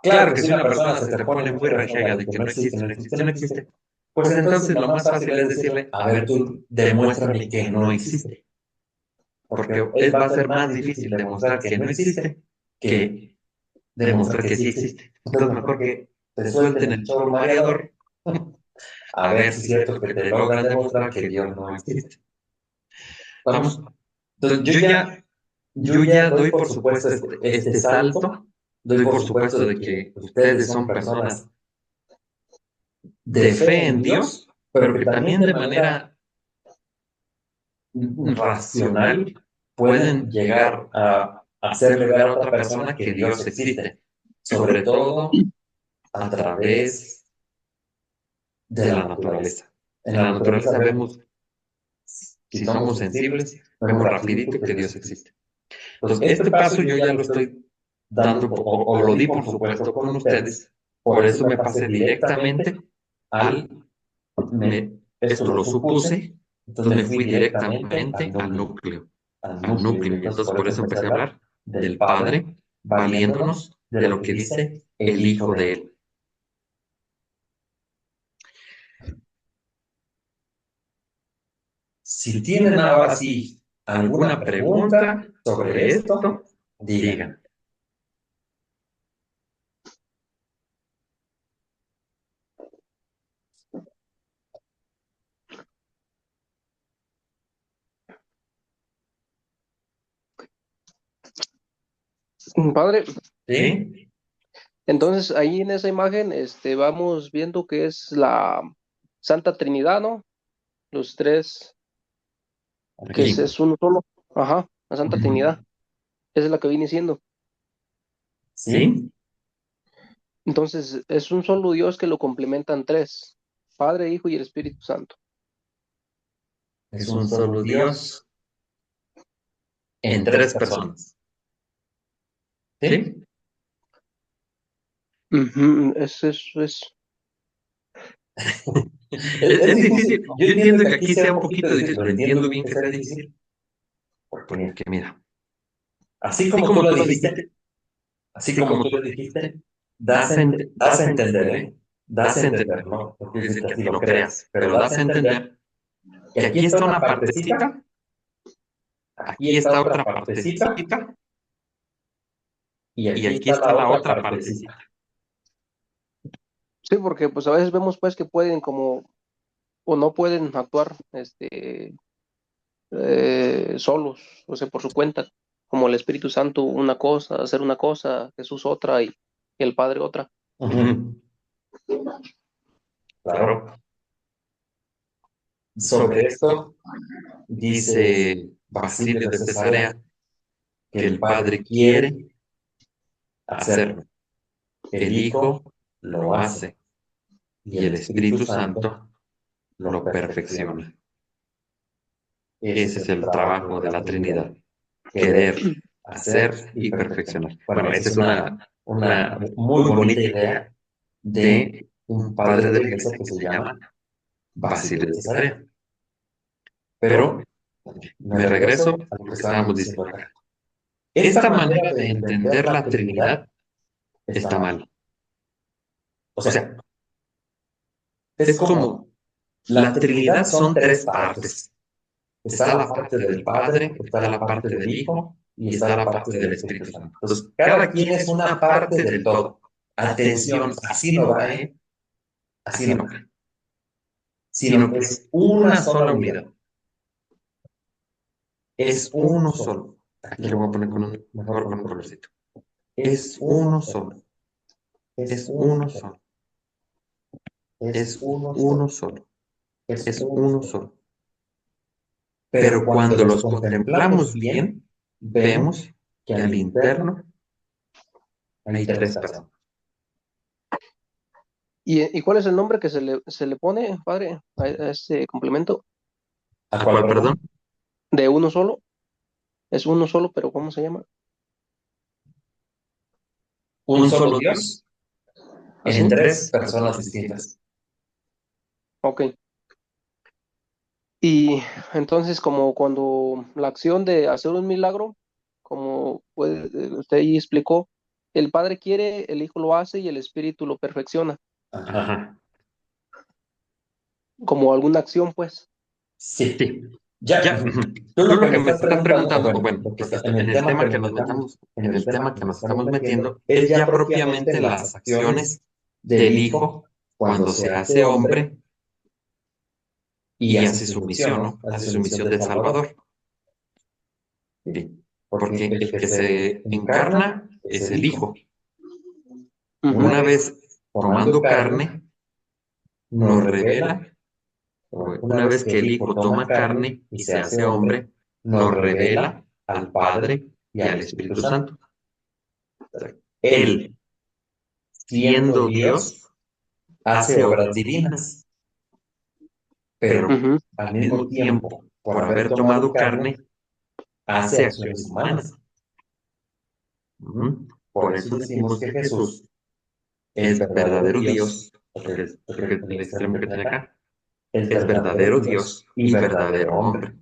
Claro que si una persona se te pone muy regiega de que no existe, no existe, no existe, pues entonces lo más fácil es decirle, a ver, tú demuéstrame que no existe. Porque va a ser más difícil demostrar que no existe que demostrar que sí existe. Entonces, mejor que te suelten el chorro mareador, a ver si es cierto que te logran demostrar que Dios no existe. Vamos. Entonces, yo ya doy por supuesto este salto, doy por supuesto de que ustedes son personas de fe en Dios, pero que también de manera racional pueden llegar a hacerle ver a otra persona que Dios existe, sobre todo a través de la naturaleza. En la naturaleza vemos, si somos sensibles, vemos rapidito que Dios existe. Entonces, este paso yo ya lo estoy dando, o lo di por supuesto con ustedes, por eso me pasé directamente al, esto lo supuse, entonces me fui directamente al núcleo, y entonces por eso empecé a hablar del Padre, valiéndonos de lo que dice el Hijo de Él. Si tienen ahora sí alguna pregunta sobre esto, digan.
Padre,
¿Sí?
entonces ahí en esa imagen vamos viendo que es la Santa Trinidad, ¿no? Los tres, que
Aquí.
es uno solo. Ajá, la Santa Trinidad. Esa es la que viene siendo.
¿Sí?
Entonces, es un solo Dios que lo complementan tres: Padre, Hijo y el Espíritu Santo.
Es un solo Dios en tres personas. ¿Sí?
Ujú, es.
Es difícil. Yo entiendo que aquí sea un poquito difícil, pero entiendo bien que sea difícil. Porque mira,
Así como tú lo dijiste, así como tú lo dijiste, das a entender, ¿eh? Das a entender, ¿no? No quiere decir que así lo creas, pero das a entender que aquí está una partecita, aquí está otra partecita, y
y
aquí
aquí
está
está
la
la
otra
otra
partecita.
partecita.
Sí, porque pues a veces vemos pues que pueden como, o no pueden actuar, solos, o sea, por su cuenta, como el Espíritu Santo una cosa, hacer una cosa, Jesús otra y el Padre otra.
Ujú.
Claro.
Claro.
Sobre esto dice
Dice
Basilio
Basilio
de
de
Cesarea
Cesarea
que
que
el
el
Padre
Padre
quiere
quiere
hacerlo,
hacerlo,
el
el
Hijo
Hijo
lo
lo
hace
hace
y
y
el
el
Espíritu
Espíritu
Santo
Santo
lo
lo
perfecciona.
perfecciona.
Ese es
Ese es
el
el
trabajo
trabajo
de
de
la
la
Trinidad,
Trinidad,
querer,
querer,
hacer
hacer
y
y
perfeccionar.
perfeccionar.
Bueno,
Bueno,
esa
esa
es
es
una
una
muy
muy
bonita
bonita
idea
idea
de
de
un
un
padre
padre
de
de
la
la
iglesia
iglesia
que
que
se
se
llama
llama
Basilio
Basilio
de
de
Cesarea.
Cesarea.
Pero
Pero
me
me
regreso
regreso
a lo
a
que
lo que
estábamos
estábamos
diciendo
diciendo
acá.
acá.
Esta
Esta
manera
manera
de
de
entender
entender
la
la
Trinidad
Trinidad
está
está
mal.
mal.
O
O
sea,
sea,
es
es
como
como
la
la
Trinidad
Trinidad
son
son
tres
tres
partes.
partes.
Está
Está
la
la
parte
parte
del
del
Padre,
Padre,
está
está
la
la
parte
parte
del
del
Hijo
Hijo
y
y
está
está
la
la
parte
parte
del
del
Espíritu
Espíritu
Santo.
Santo.
Entonces,
Entonces,
cada
cada
quien
quien
es
es
una
una
parte
parte
del
del
todo.
todo.
Atención,
Atención,
así
así
no
no
va,
va,
¿eh? Así
así
no
no
va.
va.
Sino
Sino
que
que
es
es
una
una
sola
sola
unidad.
unidad.
Es
Es
uno
uno
solo.
solo.
Aquí
Aquí
lo
lo
voy
voy
a
a
poner
poner con un,
mejor
mejor
con
con un
color.
colorcito.
Es
Es
uno
uno
solo.
solo.
Es
Es
uno
uno
solo.
solo.
Es
Es
uno solo.
uno solo.
Es
Es
uno
uno
solo.
solo.
Pero
Pero
cuando
cuando
los
los
contemplamos
contemplamos
bien,
bien,
vemos
vemos
que
que
al
al
interno
interno
hay
hay
tres
tres
personas.
personas.
¿Y cuál es el nombre que se le pone, Padre, a ese complemento?
¿A
¿A
cuál,
cuál,
perdón?
perdón?
¿De uno solo? Es uno solo, pero ¿cómo se llama?
Un
Un
solo
solo
Dios
Dios
en
¿Así?
en
tres
tres
personas
personas
distintas.
distintas.
Ok. Y entonces, como cuando la acción de hacer un milagro, como usted ahí explicó, El Padre quiere, el Hijo lo hace y el Espíritu lo perfecciona,
Ajá.
Ajá.
como alguna acción, pues.
Sí.
Sí.
Ya,
Ya,
tú
tú
lo que
lo
me
que me
estás
estás preguntando,
preguntando,
bueno,
lo que
lo que
está, en
en
el
el
tema que
tema que
nos
nos
metamos,
metamos, en el tema que nos estamos metiendo,
es
es
ya
ya
propiamente
propiamente
las
las
acciones
acciones
del
del
Hijo
Hijo
cuando
cuando
se
se
hace
hace
hombre
hombre
y
y
hace
hace
su
su
misión,
misión,
¿no?
¿no?
Hace
Hace
su
su
misión
misión
de
de
Salvador.
Salvador.
Sí.
Sí.
Porque
Porque el que se encarna es el Hijo.
Ujú.
Una vez tomando carne, nos revela, una vez que el Hijo toma carne y se hace hombre, nos revela al Padre y al Espíritu Santo. Él, siendo Dios, hace obras divinas, pero
Ujú.
al mismo tiempo, por haber tomado carne, hace acciones humanas. Ujú. Por eso decimos que Jesús es verdadero Dios, porque es el extremo que tiene acá, es verdadero Dios y verdadero hombre.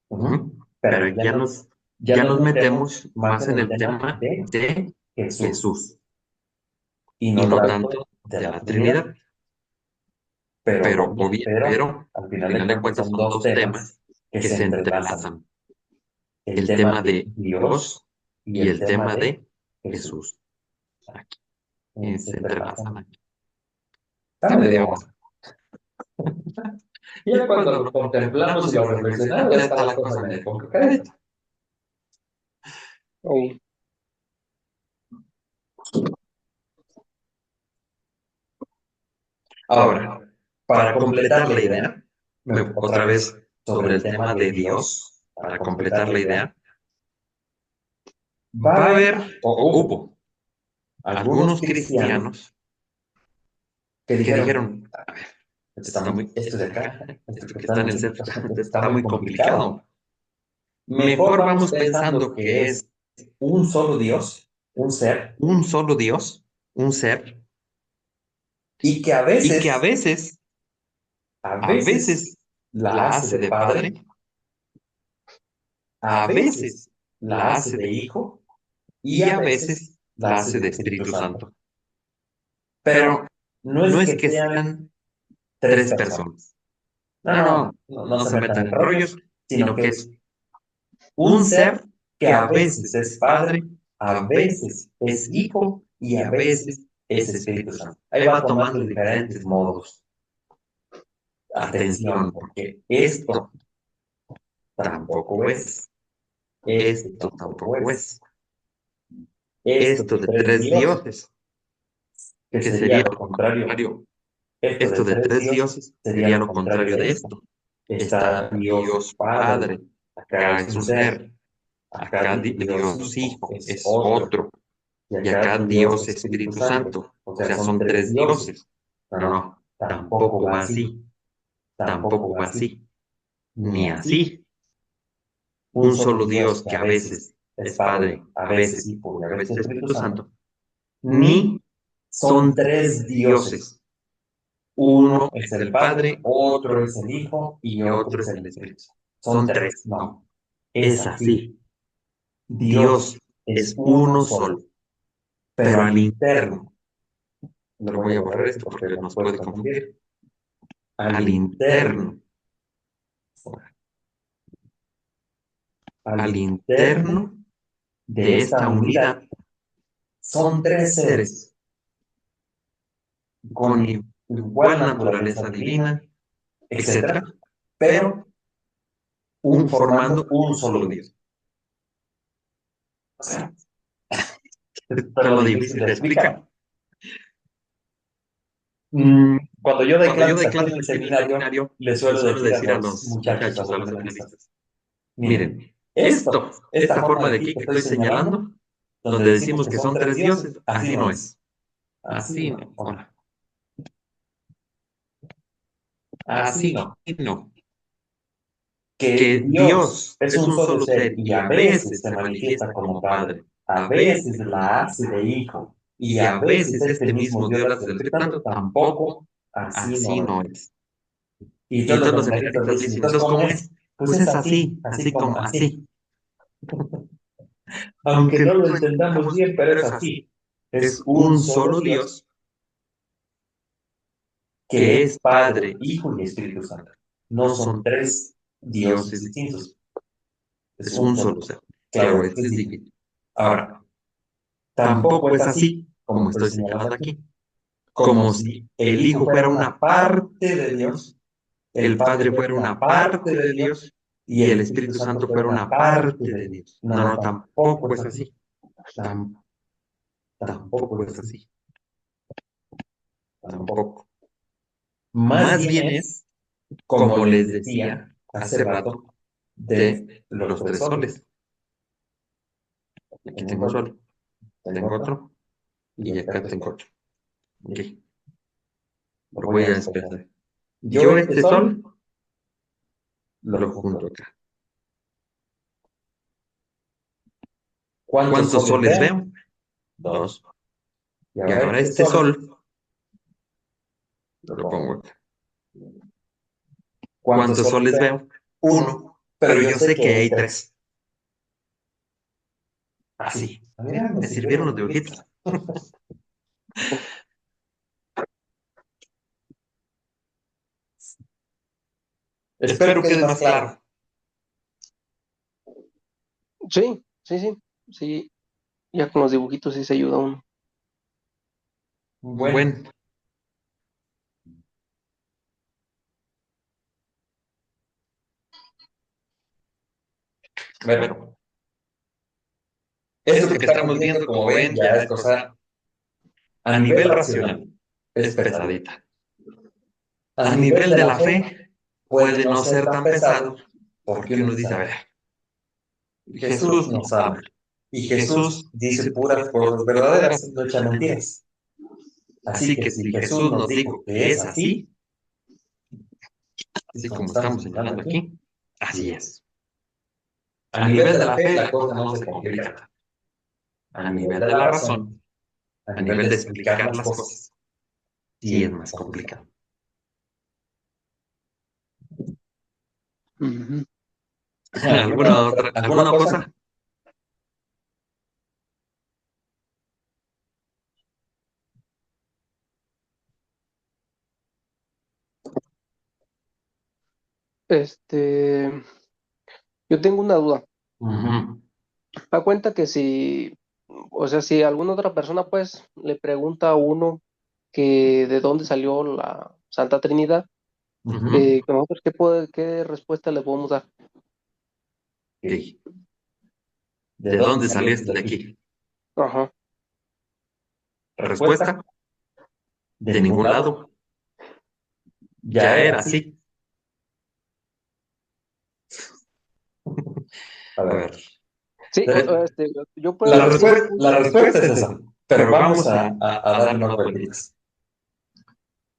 Ujú. Pero ya nos metemos más en el tema de Jesús
y
y
no
no
tanto
tanto
de
de
la
la
Trinidad.
Trinidad.
Pero
Pero
al
al
final
final de cuentas
son
son dos temas
que
que
se
se
entrelazan.
entrelazan.
El
El
tema
tema
de
de Dios
y
y
el
el
tema
tema
de
de
Jesús.
Jesús. Aquí
Se
se entrelazan. Aquí.
Está
Ya me
medio-
dio hambre.
Ya
Ya
cuando
cuando
lo
lo
contemplamos y
contemplamos y
lo
lo
reflexionamos,
reflexionamos,
ya
ya
está
está
la
la
cosa
cosa
medio
medio
complicada.
complicadita.
Oh,
Ahora, para completar la idea,
Otra vez sobre el tema de Dios, para completar la idea,
va
va
a
a
haber,
haber,
o
o
hubo,
hubo,
algunos
algunos
cristianos
cristianos
que
que
dijeron,
dijeron, a ver, esto de acá, esto que está en el centro, está muy complicado. Mejor vamos pensando que es
un solo Dios, un ser,
un solo Dios, un ser,
y que a
y que
veces,
a veces la hace de Padre, a veces la hace de Hijo y a veces la hace de Espíritu Santo.
Pero no
No
es
es
que
que
sean
sean
tres
tres
personas.
personas. No se metan en rollos, sino que es un ser que a veces es Padre, a veces es Hijo y a veces es Espíritu Santo. Ahí va tomando diferentes modos. Atención, porque esto tampoco es. Esto tampoco es. Esto de tres dioses,
que
que
sería
sería
lo
lo
contrario.
contrario.
Esto
Esto
de
de
tres
tres
dioses
dioses
sería
sería
lo
lo
contrario
contrario
de
de
esto.
esto.
Está
Está
Dios
Dios
Padre,
Padre,
acá
acá
es
es
un
un
ser,
ser,
acá
acá
Dios
Dios
Hijo
Hijo
es
es
otro,
otro,
y
y
acá
acá
Dios
Dios
Espíritu
Espíritu
Santo.
Santo.
O
O
sea,
sea,
son
son
tres
tres
dioses.
dioses.
No, tampoco
Tampoco
va
va
así,
así,
tampoco
tampoco
va
va
así,
así,
ni
ni
así.
así. Un solo Dios que a veces es Padre, a veces Hijo y a veces Espíritu Santo, ni
son
son
tres
tres
dioses.
dioses.
Uno
Uno
es
es
el
el
Padre,
Padre,
otro es el Hijo y
y
otro
otro
es
es
el
el
Espíritu.
Espíritu.
Son
Son
tres,
tres.
no, es
Es
así.
así.
Dios
Dios
es
es
uno
uno
solo,
solo,
pero
pero
al
al
interno,
interno, lo voy a borrar esto porque nos puede confundir.
al
Al
interno,
interno,
al
al
interno
interno
de
de
esta
esta
unidad
unidad
son tres seres
seres
con
con
igual
igual
naturaleza
naturaleza
divina,
divina,
etcétera,
etcétera,
pero formando
formando
un
un
solo
solo
Dios.
Dios.
O sea,
Es lo difícil de explicar.
Cuando yo doy
Cuando yo
clases
doy
aquí en
clases
el
aquí en el
seminario,
seminario,
les
les
suelo
suelo
decir a
decir a
los
los
muchachos, a
muchachos, a
los
los
seminaristas,
seminaristas,
miren,
miren,
esta
esta
forma
forma
de
de
aquí
aquí
que
que
estoy
estoy
señalando,
señalando,
donde
donde
decimos
decimos
que
que
son
son
tres
tres
dioses,
dioses,
así
así
no
no
es.
es.
Así
Así
no.
no.
Hola. Así
Así
no.
no.
Que
Que
Dios
Dios
es
es
un
un
solo
solo
ser
ser
y
y
a
a
veces
veces
se
se
manifiesta
manifiesta
como
como
Padre,
Padre,
a
a
veces
veces
la hace de Hijo y
y
a
a
veces
veces
este
este
mismo
mismo
Dios
Dios
la
la
hace
hace
del
del
Espíritu
Espíritu
Santo,
Santo,
tampoco
tampoco
así
así
no es.
no es.
Y
Y
entonces los
entonces los
seminaristas
seminaristas
dicen,
dicen,
entonces,
entonces,
¿cómo
¿cómo
es?
es?
Pues
Pues
es
es
así,
así,
así
así
como
como
así.
así.
Aunque
Aunque
no
no
lo
lo
entendamos
entendamos
bien,
bien,
pero
pero
es
es
así.
así. Es un solo Dios que es Padre,
Hijo y Espíritu Santo. No son tres dioses distintos.
es un solo ser.
Claro,
Pero este es divino.
Ahora,
Tampoco es así, como estoy señalando aquí. Como si el Hijo fuera una parte de Dios, el Padre fuera una parte de Dios y el Espíritu Santo fuera una parte de Dios. No, tampoco es así. Tampoco es así. Tampoco. Más bien es, como les decía hace rato, de los tres soles. Aquí tengo un sol, tengo otro, y acá tengo otro. Ok, lo voy a despejar. Yo este sol lo junto acá. ¿Cuántos soles veo? Dos. Y ahora este sol lo pongo acá. ¿Cuántos soles veo? Uno. Pero yo sé que hay tres. Así. Me sirvieron los dibujitos. Espero que quede más claro.
Sí, sí, sí, sí. Ya con los dibujitos sí se ayuda uno.
Bueno.
Bueno, esto que estamos viendo, como ven, ya es cosa a nivel racional, es pesadita.
A nivel de la fe, puede no ser tan pesado, porque uno dice, a ver, Jesús nos ama.
Y Jesús dice puras cosas verdaderas, no echa mentiras.
Así que si Jesús nos dijo que es así, así como estamos señalando aquí, así es. A nivel de la fe, la cosa no se complica. A nivel de la razón, a nivel de explicar las cosas, sí es más complicado.
Ujú.
¿Alguna cosa?
Yo tengo una duda.
Ujú.
Da cuenta que si, o sea, si alguna otra persona pues le pregunta a uno que de dónde salió la Santa Trinidad,
Ujú.
que nosotros qué respuesta le podemos dar.
Ok. ¿De dónde salió este de aquí?
Ajá.
Respuesta, de ningún lado. Ya era así.
A
A
ver,
ver,
Sí, yo puedo
la
decir,
respuesta es esa, pero vamos a darle
darle
unas
unas
vueltitas.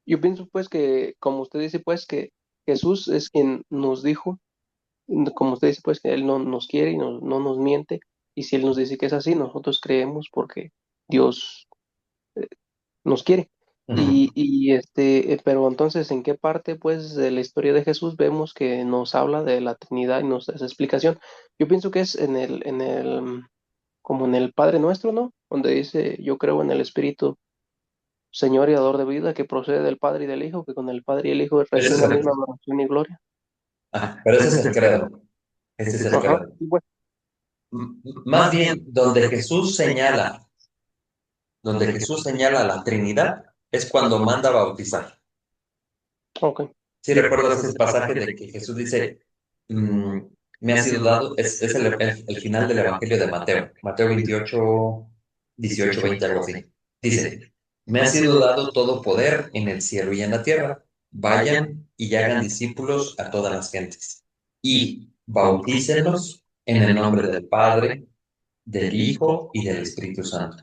yo pienso pues que, como usted dice pues que Jesús es quien nos dijo, como usted dice pues que Él no nos quiere y no nos miente, y si Él nos dice que es así, nosotros creemos porque Dios nos quiere.
Ujú.
Pero entonces, ¿en qué parte, pues, de la historia de Jesús vemos que nos habla de la Trinidad y nos da esa explicación? Yo pienso que es como en el Padre Nuestro, ¿no? Donde dice, yo creo en el Espíritu, Señor y Dador de vida, que procede del Padre y del Hijo, que con el Padre y el Hijo
Ese
reciben
es
la
el,
misma adoración y gloria.
pero ese es el credo. Ese es el
Ajá,
credo.
y bueno,
Más bien, donde Jesús señala la Trinidad, es cuando manda a bautizar.
ok.
Si recuerdas ese pasaje de que Jesús dice, mm, me ha sido dado, es el final del Evangelio de Mateo, Mateo 28, 18, 20, algo así. Dice, me ha sido dado todo poder en el cielo y en la tierra. Vayan y hagan discípulos a todas las gentes y bautícenlos en el nombre del Padre, del Hijo y del Espíritu Santo.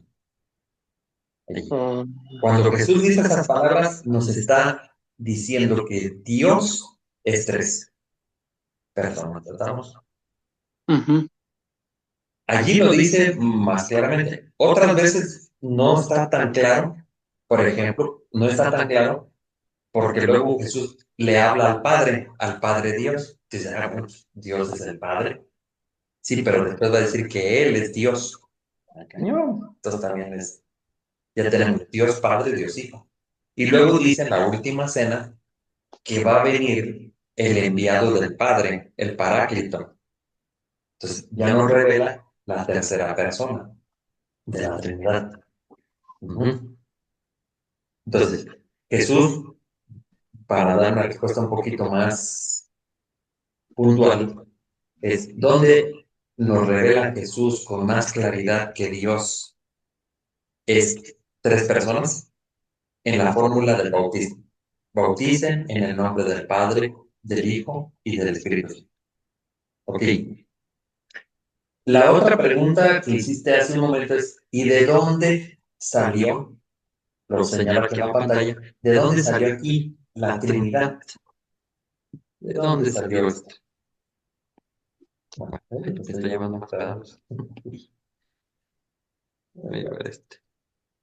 Ahí.
Mm,
Cuando Jesús dice esas palabras, nos está diciendo que Dios es tres personas, ¿tratamos?
ujú,
Allí lo dice más claramente. Otras veces no está tan claro. Por ejemplo, no está tan claro porque luego Jesús le habla al Padre Dios. Dice, ah, bueno, pues, Dios es el Padre. Sí, pero después va a decir que Él es Dios. Ah, cañón. Entonces también es Ya tenemos Dios Padre, Dios Hijo. Y luego dice en la última cena que va a venir el enviado del Padre, el Paráclito. Entonces ya nos revela la tercera persona de la Trinidad. Ujú. Entonces, Jesús, para dar una respuesta un poquito más puntual, es donde nos revela Jesús con más claridad que Dios es tres personas en la fórmula del bautismo. Bauticen en el nombre del Padre, del Hijo y del Espíritu Santo. Ok. La otra pregunta que hiciste hace un momento es, ¿y de dónde salió? Lo señalo aquí en la pantalla. ¿De dónde salió aquí la Trinidad? ¿De dónde salió esto? Bueno, me está llevando más pedazos. Voy a ver este.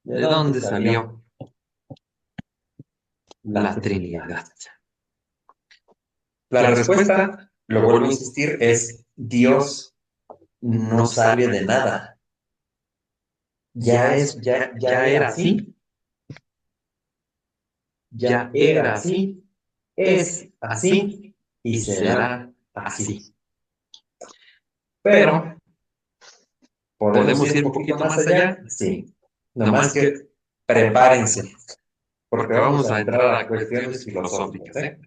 ¿De dónde salió la Trinidad? La respuesta, lo vuelvo a insistir, es Dios no sale de nada. Ya era así. Ya era así. Es así y será así. Pero, ¿podemos ir un poquito más allá? Sí. Nomás que prepárense, porque vamos a entrar a cuestiones filosóficas, ¿eh?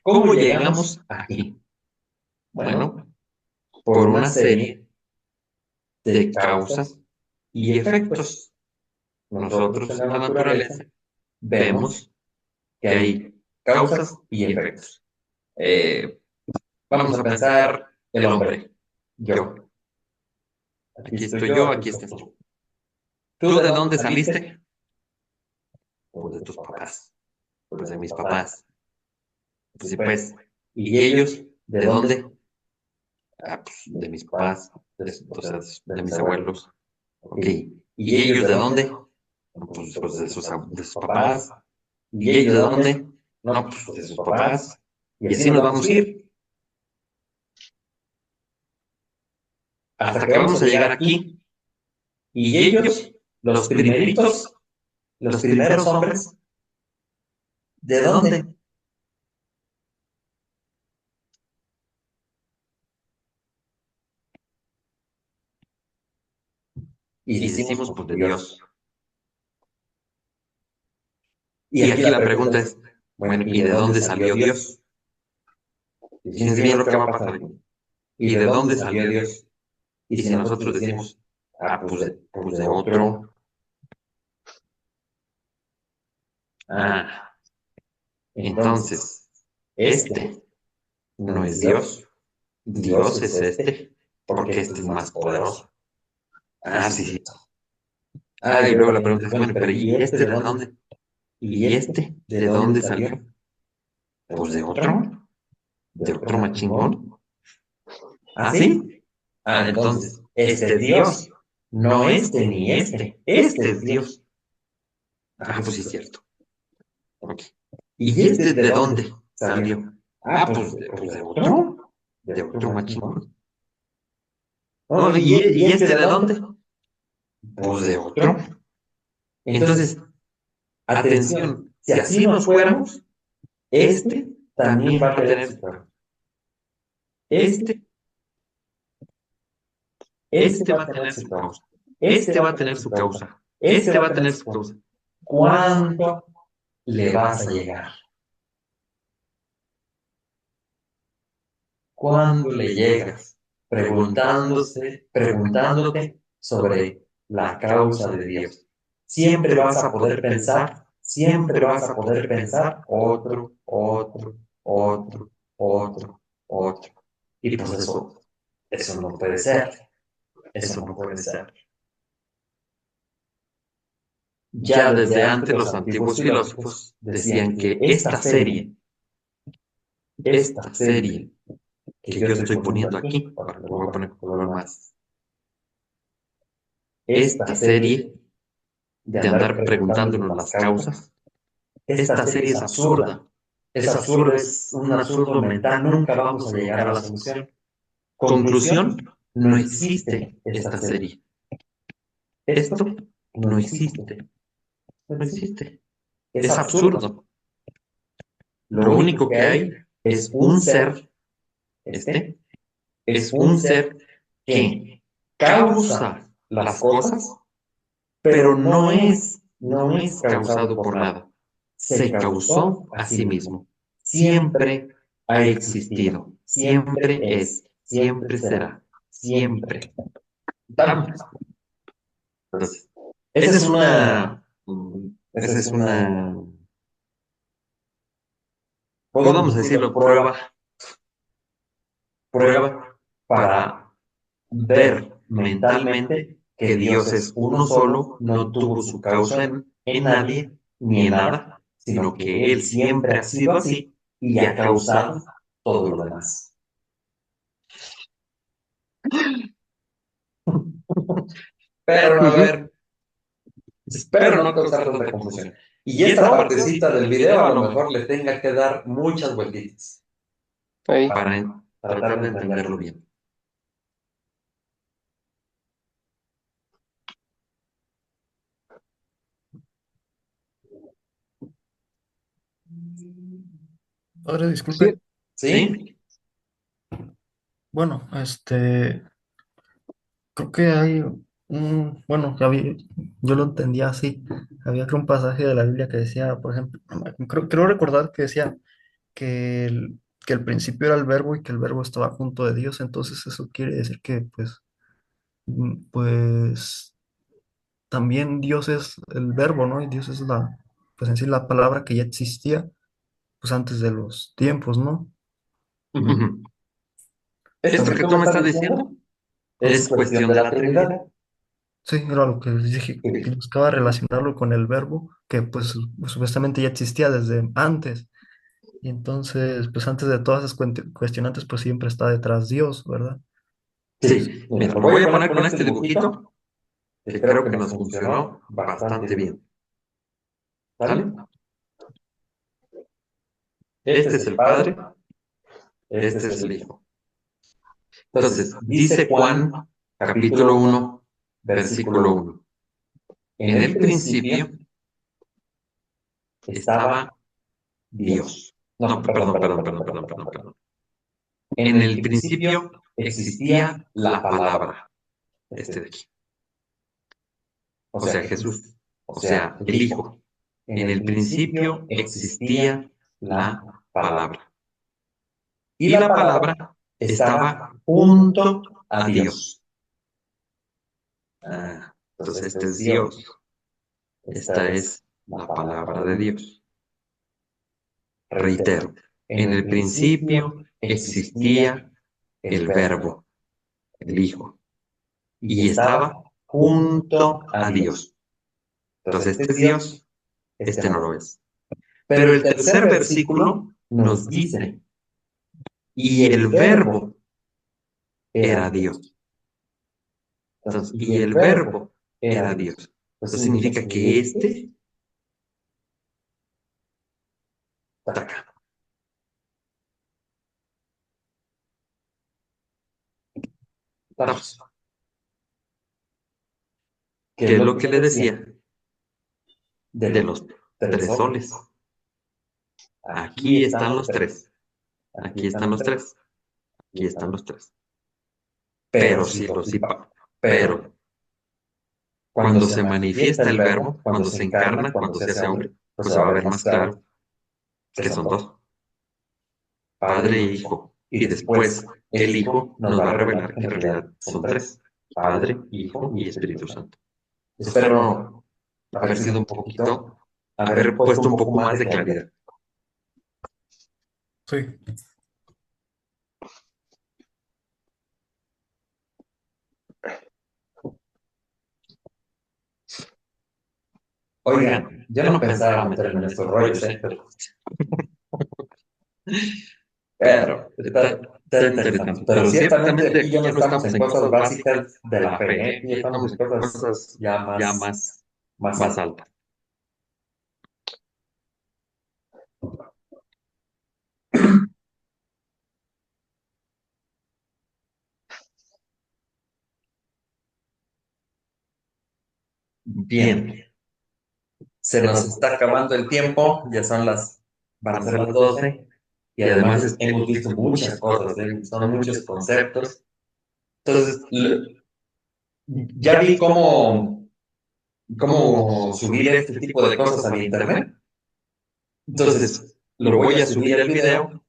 ¿Cómo llegamos aquí? Bueno, por una serie de causas y efectos. Nosotros en la naturaleza vemos que hay causas y efectos. Vamos a pensar el hombre, yo. Aquí estoy yo, aquí estás tú. ¿Tú de dónde saliste? Pues de tus papás. Pues de mis papás. Pues sí, pues. ¿Y ellos de dónde? Ah, pues de mis papás, o sea, de mis abuelos. Ok. ¿Y ellos de dónde? Pues de sus papás. ¿Y ellos de dónde? No, pues de sus papás. Y así nos vamos a ir. Hasta que vamos a llegar aquí. Y ellos, los primeritos, los primeros hombres, ¿de dónde? Y decimos, pues de Dios. Y aquí la pregunta es, bueno, ¿y de dónde salió Dios? Fíjense bien lo que va a pasar aquí. ¿Y de dónde salió Dios? Y si nosotros decimos, pues de otro. Ah, entonces, este no es Dios. Dios es este, porque este es más poderoso. Ah, sí, sí. Ah, y luego la pregunta es, bueno, pero ¿y este de dónde? ¿Y este de dónde salió? Pues de otro más chingón. ¿Ah, sí? Ah, entonces, este es Dios, no este ni este es Dios. Ah, pues sí es cierto. Okay. ¿Y este de dónde salió? Ah, pues de otro más chingón. Oh, ¿y este de dónde? Pues de otro. Entonces, atención, si así nos fuéramos, este también va a tener su causa. Este va a tener su causa. Este va a tener su causa. Este va a tener su causa. ¿Cuándo le vas a llegar? ¿Cuándo le llegas? Preguntándote sobre la causa de Dios. Siempre vas a poder pensar otro. Y pues eso no puede ser. Eso no puede ser. Ya desde antes los antiguos filósofos decían que esta serie que yo estoy poniendo aquí, ahora lo voy a poner color más, esta serie de andar preguntándonos las causas, esta serie es absurda. Es absurdo, es un absurdo mental, nunca vamos a llegar a la solución. Conclusión, no existe esta serie. Esto
no existe, no existe. Es absurdo. Lo único que hay es un ser, es un ser que causa las cosas, pero no es causado por nada. Se causó a sí mismo. Siempre ha existido, siempre es, siempre será, siempre. Vamos. Entonces, esa es una, podemos decirlo, prueba para ver mentalmente que Dios es uno solo, no tuvo su causa en nadie ni en nada, sino que Él siempre ha sido así y ha causado todo lo demás. Pero a ver, espero no causar tanta confusión. Y esta partecita del video a lo mejor le tenga que dar muchas vueltitas
Ahí.
para tratar de entenderlo bien.
Padre, disculpe.
¿Sí?
Bueno, creo que hay bueno, yo lo entendía así. Había que un pasaje de la Biblia que decía, por ejemplo, creo recordar que decía que el principio era el verbo y que el verbo estaba junto de Dios. Entonces eso quiere decir que, pues también Dios es el verbo, ¿no? Y Dios es pues en sí la palabra que ya existía, pues antes de los tiempos, ¿no?
Ujú. Esto que tú me estás diciendo es cuestión de la Trinidad.
Sí, era lo que les dije, que buscaba relacionarlo con el verbo, que pues supuestamente ya existía desde antes. Y entonces, pues antes de todas esas cuestionantes, pues siempre está detrás Dios, ¿verdad?
Sí, mira, lo voy a poner con este dibujito que creo que nos funcionó bastante bien. ¿Vale? Este es el Padre, este es el Hijo. Entonces, dice Juan, capítulo 1, versículo 1. En el principio estaba Dios. No, perdón. En el principio existía la palabra, este de aquí. O sea, Jesús, o sea, el Hijo. En el principio existía la palabra. Y la palabra estaba junto a Dios. Entonces, este es Dios. Esta es la palabra de Dios. Reitero, en el principio existía el Verbo, el Hijo, y estaba junto a Dios. Entonces, este es Dios, este no lo es. Pero el tercer versículo nos dice, y el Verbo era Dios. Entonces, y el Verbo era Dios. Eso significa que este está acá. Estamos. ¿Qué es lo que le decía? De los tres soles. Aquí están los tres. Aquí están los tres. Aquí están los tres. Pero pero cuando se manifiesta el verbo, cuando se encarna, cuando se hace hombre, pues se va a ver más claro que son dos. Padre e Hijo. Y después el Hijo nos va a revelar que en realidad son tres. Padre, Hijo y Espíritu Santo. Espero haber sido un poquito, haber puesto un poco más de claridad.
Sí.
Oigan, yo no pensaba meterme en estos rollos, pero está interesante. Pero ciertamente aquí ya no estamos en cosas básicas de la fe, aquí estamos en cosas ya más
altas.
Bien, se nos está acabando el tiempo, van a ser las 12, y además hemos visto muchas cosas, son muchos conceptos. Entonces, ya vi cómo subir este tipo de cosas al internet. Entonces, lo voy a subir el video,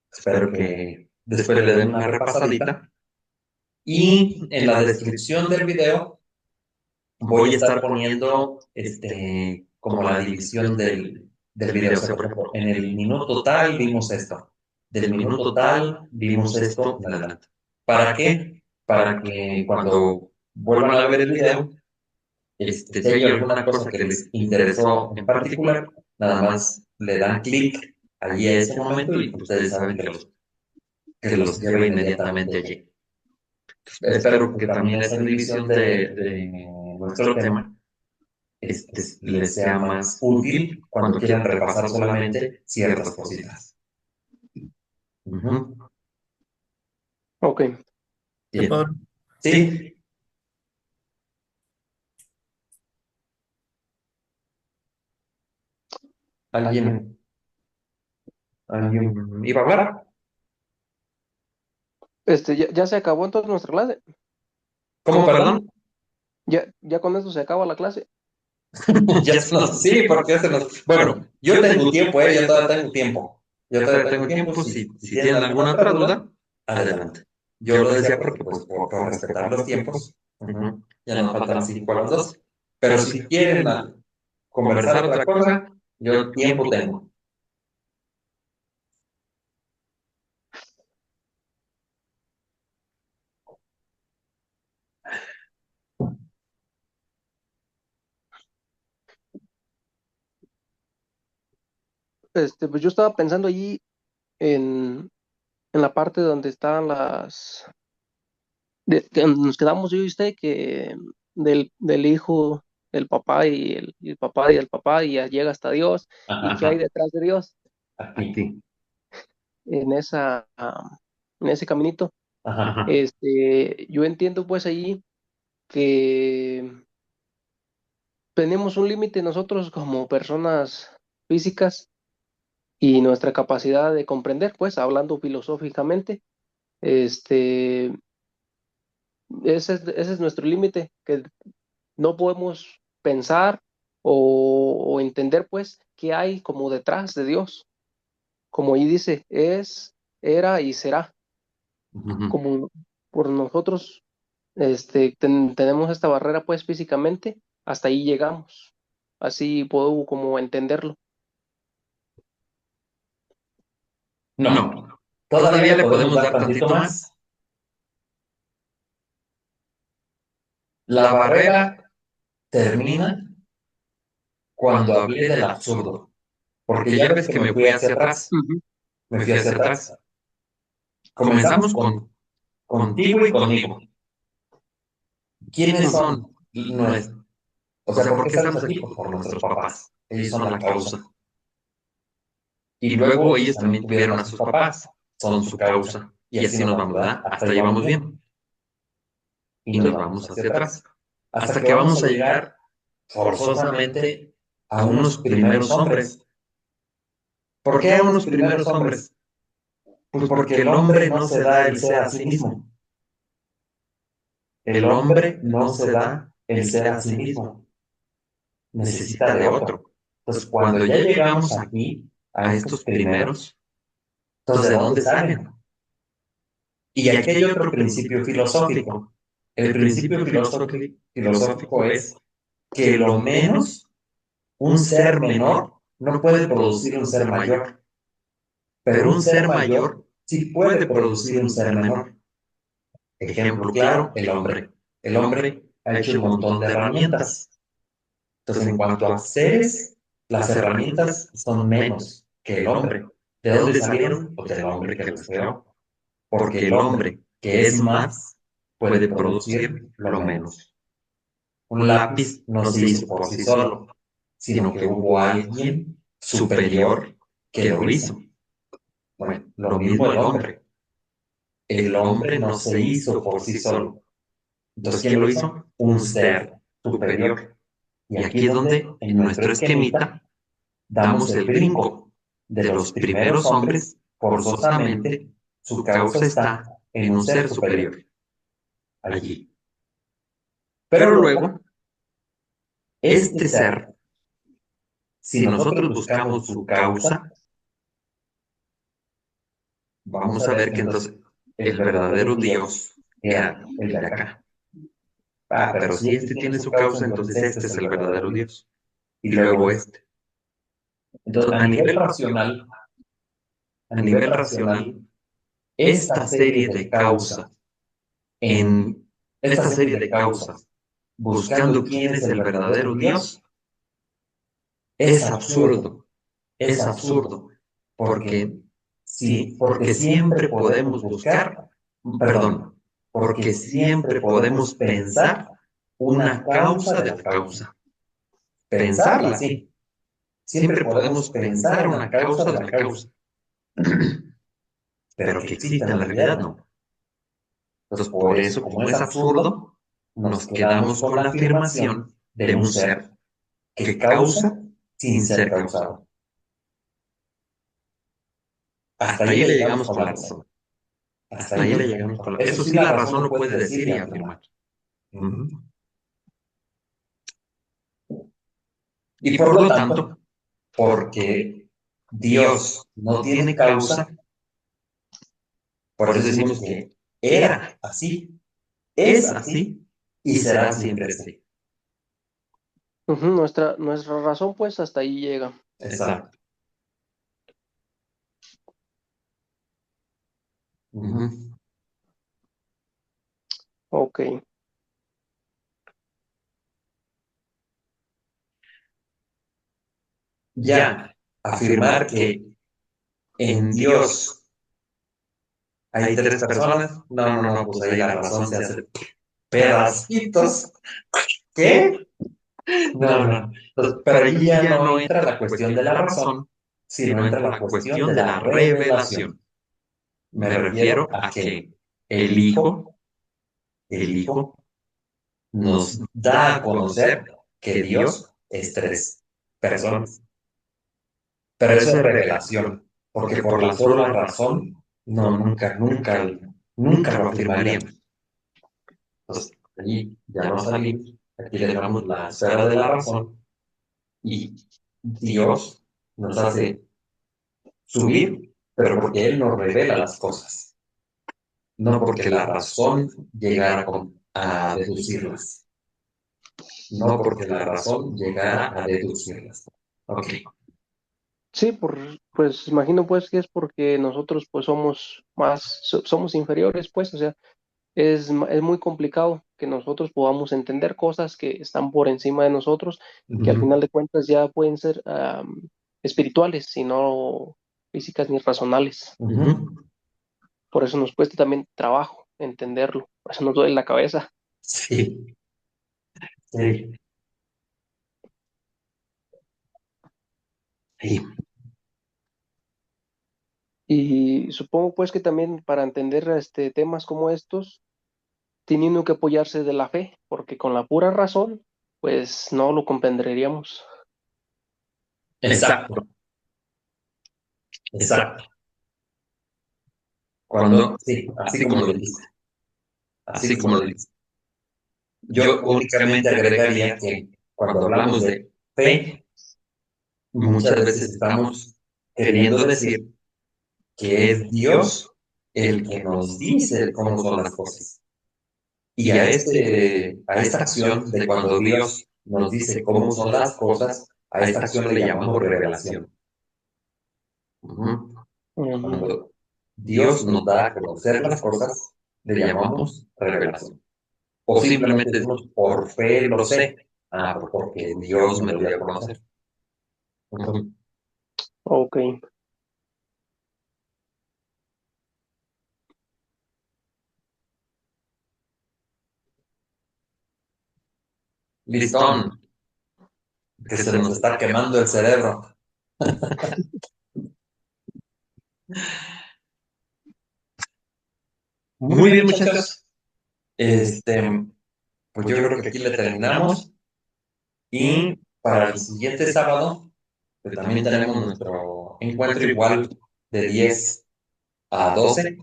espero que después le den una repasadita. Y en la descripción del video voy a estar poniendo como la división del video. O sea, por ejemplo, en el minuto tal vimos esto, del minuto tal vimos esto en adelante. ¿Para qué? Para que cuando vuelvan a ver el video, si hay alguna cosa que les interesó en particular, nada más le dan clic allí a ese momento y ustedes saben que los lleva inmediatamente allí. Espero que también esa división de nuestro tema les sea más útil cuando quieran repasar solamente ciertas cositas. Ujú.
Ok.
Qué
Bien.
padre.
Sí. ¿Alguien iba a hablar?
Ya se acabó entonces nuestra clase.
¿Cómo, perdón?
Ya con eso se acaba la clase.
Sí, porque ya se nos... Bueno, yo tengo tiempo, yo todavía tengo tiempo. Yo todavía tengo tiempo. Si tienen alguna otra duda, adelante. Yo lo decía porque, pues, por respetar los tiempos, ya nos faltan 5 a las 2. Pero si quieren conversar otra cosa, yo tiempo tengo.
Pues yo estaba pensando allí en la parte donde estaban que nos quedamos yo y usted, que del hijo, el papá y el papá y el papá, y ya llega hasta Dios, y qué hay
Ajá.
detrás de Dios
Aquí.
en en ese caminito.
Ajá.
Yo entiendo pues allí que tenemos un límite nosotros como personas físicas y nuestra capacidad de comprender, pues hablando filosóficamente, este, ese es nuestro límite, que no podemos pensar o entender pues qué hay como detrás de Dios. Como ahí dice, era y será.
Ujú.
Como por nosotros tenemos esta barrera pues físicamente, hasta ahí llegamos. Así puedo como entenderlo.
No. Todavía le podemos dar tantito más. La barrera termina cuando hablé del absurdo. Porque ya ves que me fui hacia atrás.
Ujú.
Me fui hacia atrás. Comenzamos contigo y conmigo. ¿Quiénes son nuestros? O sea, ¿por qué estamos aquí? Pues por nuestros papás. Ellos son la causa. Y luego ellos también tuvieron a sus papás. Son su causa. Y así nos vamos, ¿verdad? Hasta ahí vamos bien. Y nos vamos hacia atrás. Hasta que vamos a llegar forzosamente a unos primeros hombres. ¿Por qué a unos primeros hombres? Pues porque el hombre no se da el ser a sí mismo. El hombre no se da el ser a sí mismo. Necesita de otro. Entonces, cuando ya llegamos aquí, a estos primeros, entonces, ¿de dónde salen? Y aquí hay otro principio filosófico. El principio filosófico es que lo menos, un ser menor, no puede producir un ser mayor. Pero un ser mayor sí puede producir un ser menor. Ejemplo claro, el hombre. El hombre ha hecho un montón de herramientas. Entonces, en cuanto a seres, las herramientas son menos que el hombre. ¿De dónde salieron? Pues del hombre que los creó. Porque el hombre, que es más, puede producir lo menos. Un lápiz no se hizo por sí solo, sino que hubo alguien superior que lo hizo. Bueno, lo mismo el hombre. El hombre no se hizo por sí solo. Entonces, ¿quién lo hizo? Un ser superior.
Y aquí es donde en nuestro esquemita damos el brinco de los primeros hombres, forzosamente su causa está en un ser superior, allí. Pero luego, este ser, si nosotros buscamos su causa, vamos a ver que entonces el verdadero Dios era el de acá. Pero si este tiene su causa, entonces este es el verdadero Dios. Y luego este. Entonces, a nivel racional, esta serie de causas, en esta serie de causas, buscando quién es el verdadero Dios, es absurdo, porque sí, porque siempre podemos buscar, perdón, porque siempre podemos pensar una causa de la causa. Pensarla, sí. Siempre podemos pensar una causa de la causa. Pero que exista en la realidad, no. Entonces, por eso, como es absurdo, nos quedamos con la afirmación de un ser que causa sin ser causado. Hasta ahí le llegamos con la razón. Hasta ahí le llegamos con la razón. Eso sí, la razón lo puede decir y afirmar. Y por lo tanto, porque Dios no tiene causa, por eso decimos que era así, es así y será siempre así.
Nuestra razón, pues, hasta ahí llega.
Exacto.
Ok.
Ya, afirmar que en Dios hay tres personas, no, pues ahí la razón se hace pedacitos. ¿Qué? No. Entonces, pero ahí ya no entra la cuestión de la razón, sino entra la cuestión de la revelación. Me refiero a que el Hijo nos da a conocer que Dios es tres personas. Pero eso es revelación, porque por la sola razón, no, nunca lo afirmaríamos. Entonces, allí ya no salimos, aquí dejamos la esfera de la razón y Dios nos hace subir, pero porque Él nos revela las cosas, no porque la razón llegara a deducirlas, no porque la razón llegara a deducirlas. Ok.
Sí, pues imagino pues que es porque nosotros pues somos inferiores, pues, o sea, es muy complicado que nosotros podamos entender cosas que están por encima de nosotros, que al final de cuentas ya pueden ser espirituales y no físicas ni racionales. Por eso nos cuesta también trabajo entenderlo, por eso nos duele la cabeza.
Sí, sí. Sí.
Y supongo pues que también para entender temas como estos, tiene uno que apoyarse de la fe, porque con la pura razón, pues no lo comprenderíamos.
Exacto. Sí, así como lo dijiste. Así como lo dijiste. Yo únicamente agregaría que cuando hablamos de fe, muchas veces estamos queriendo decir que es Dios el que nos dice cómo son las cosas. Y a esta acción de cuando Dios nos dice cómo son las cosas, a esta acción le llamamos revelación. Cuando Dios nos da a conocer las cosas, le llamamos revelación. O simplemente decimos, por fe lo sé. Porque Dios me lo dio a conocer.
Ok.
Listón, que se nos está quemando el cerebro. Muy bien, muchachos. Pues yo creo que aquí le terminamos.
Y para el siguiente sábado, que también tenemos nuestro encuentro igual de 10 a 12,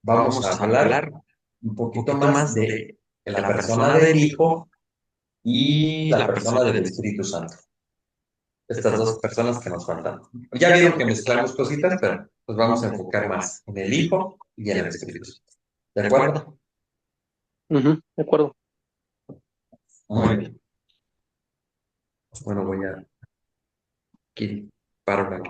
vamos a hablar un poquito más de la persona del Hijo y la persona del Espíritu Santo. Estas dos personas que nos faltan. Ya vieron que mezclamos cositas, pero pues vamos a enfocar más en el Hijo y en el Espíritu Santo. ¿De acuerdo?
Ujú, de acuerdo.
Muy bien. Bueno, voy a aquí paro la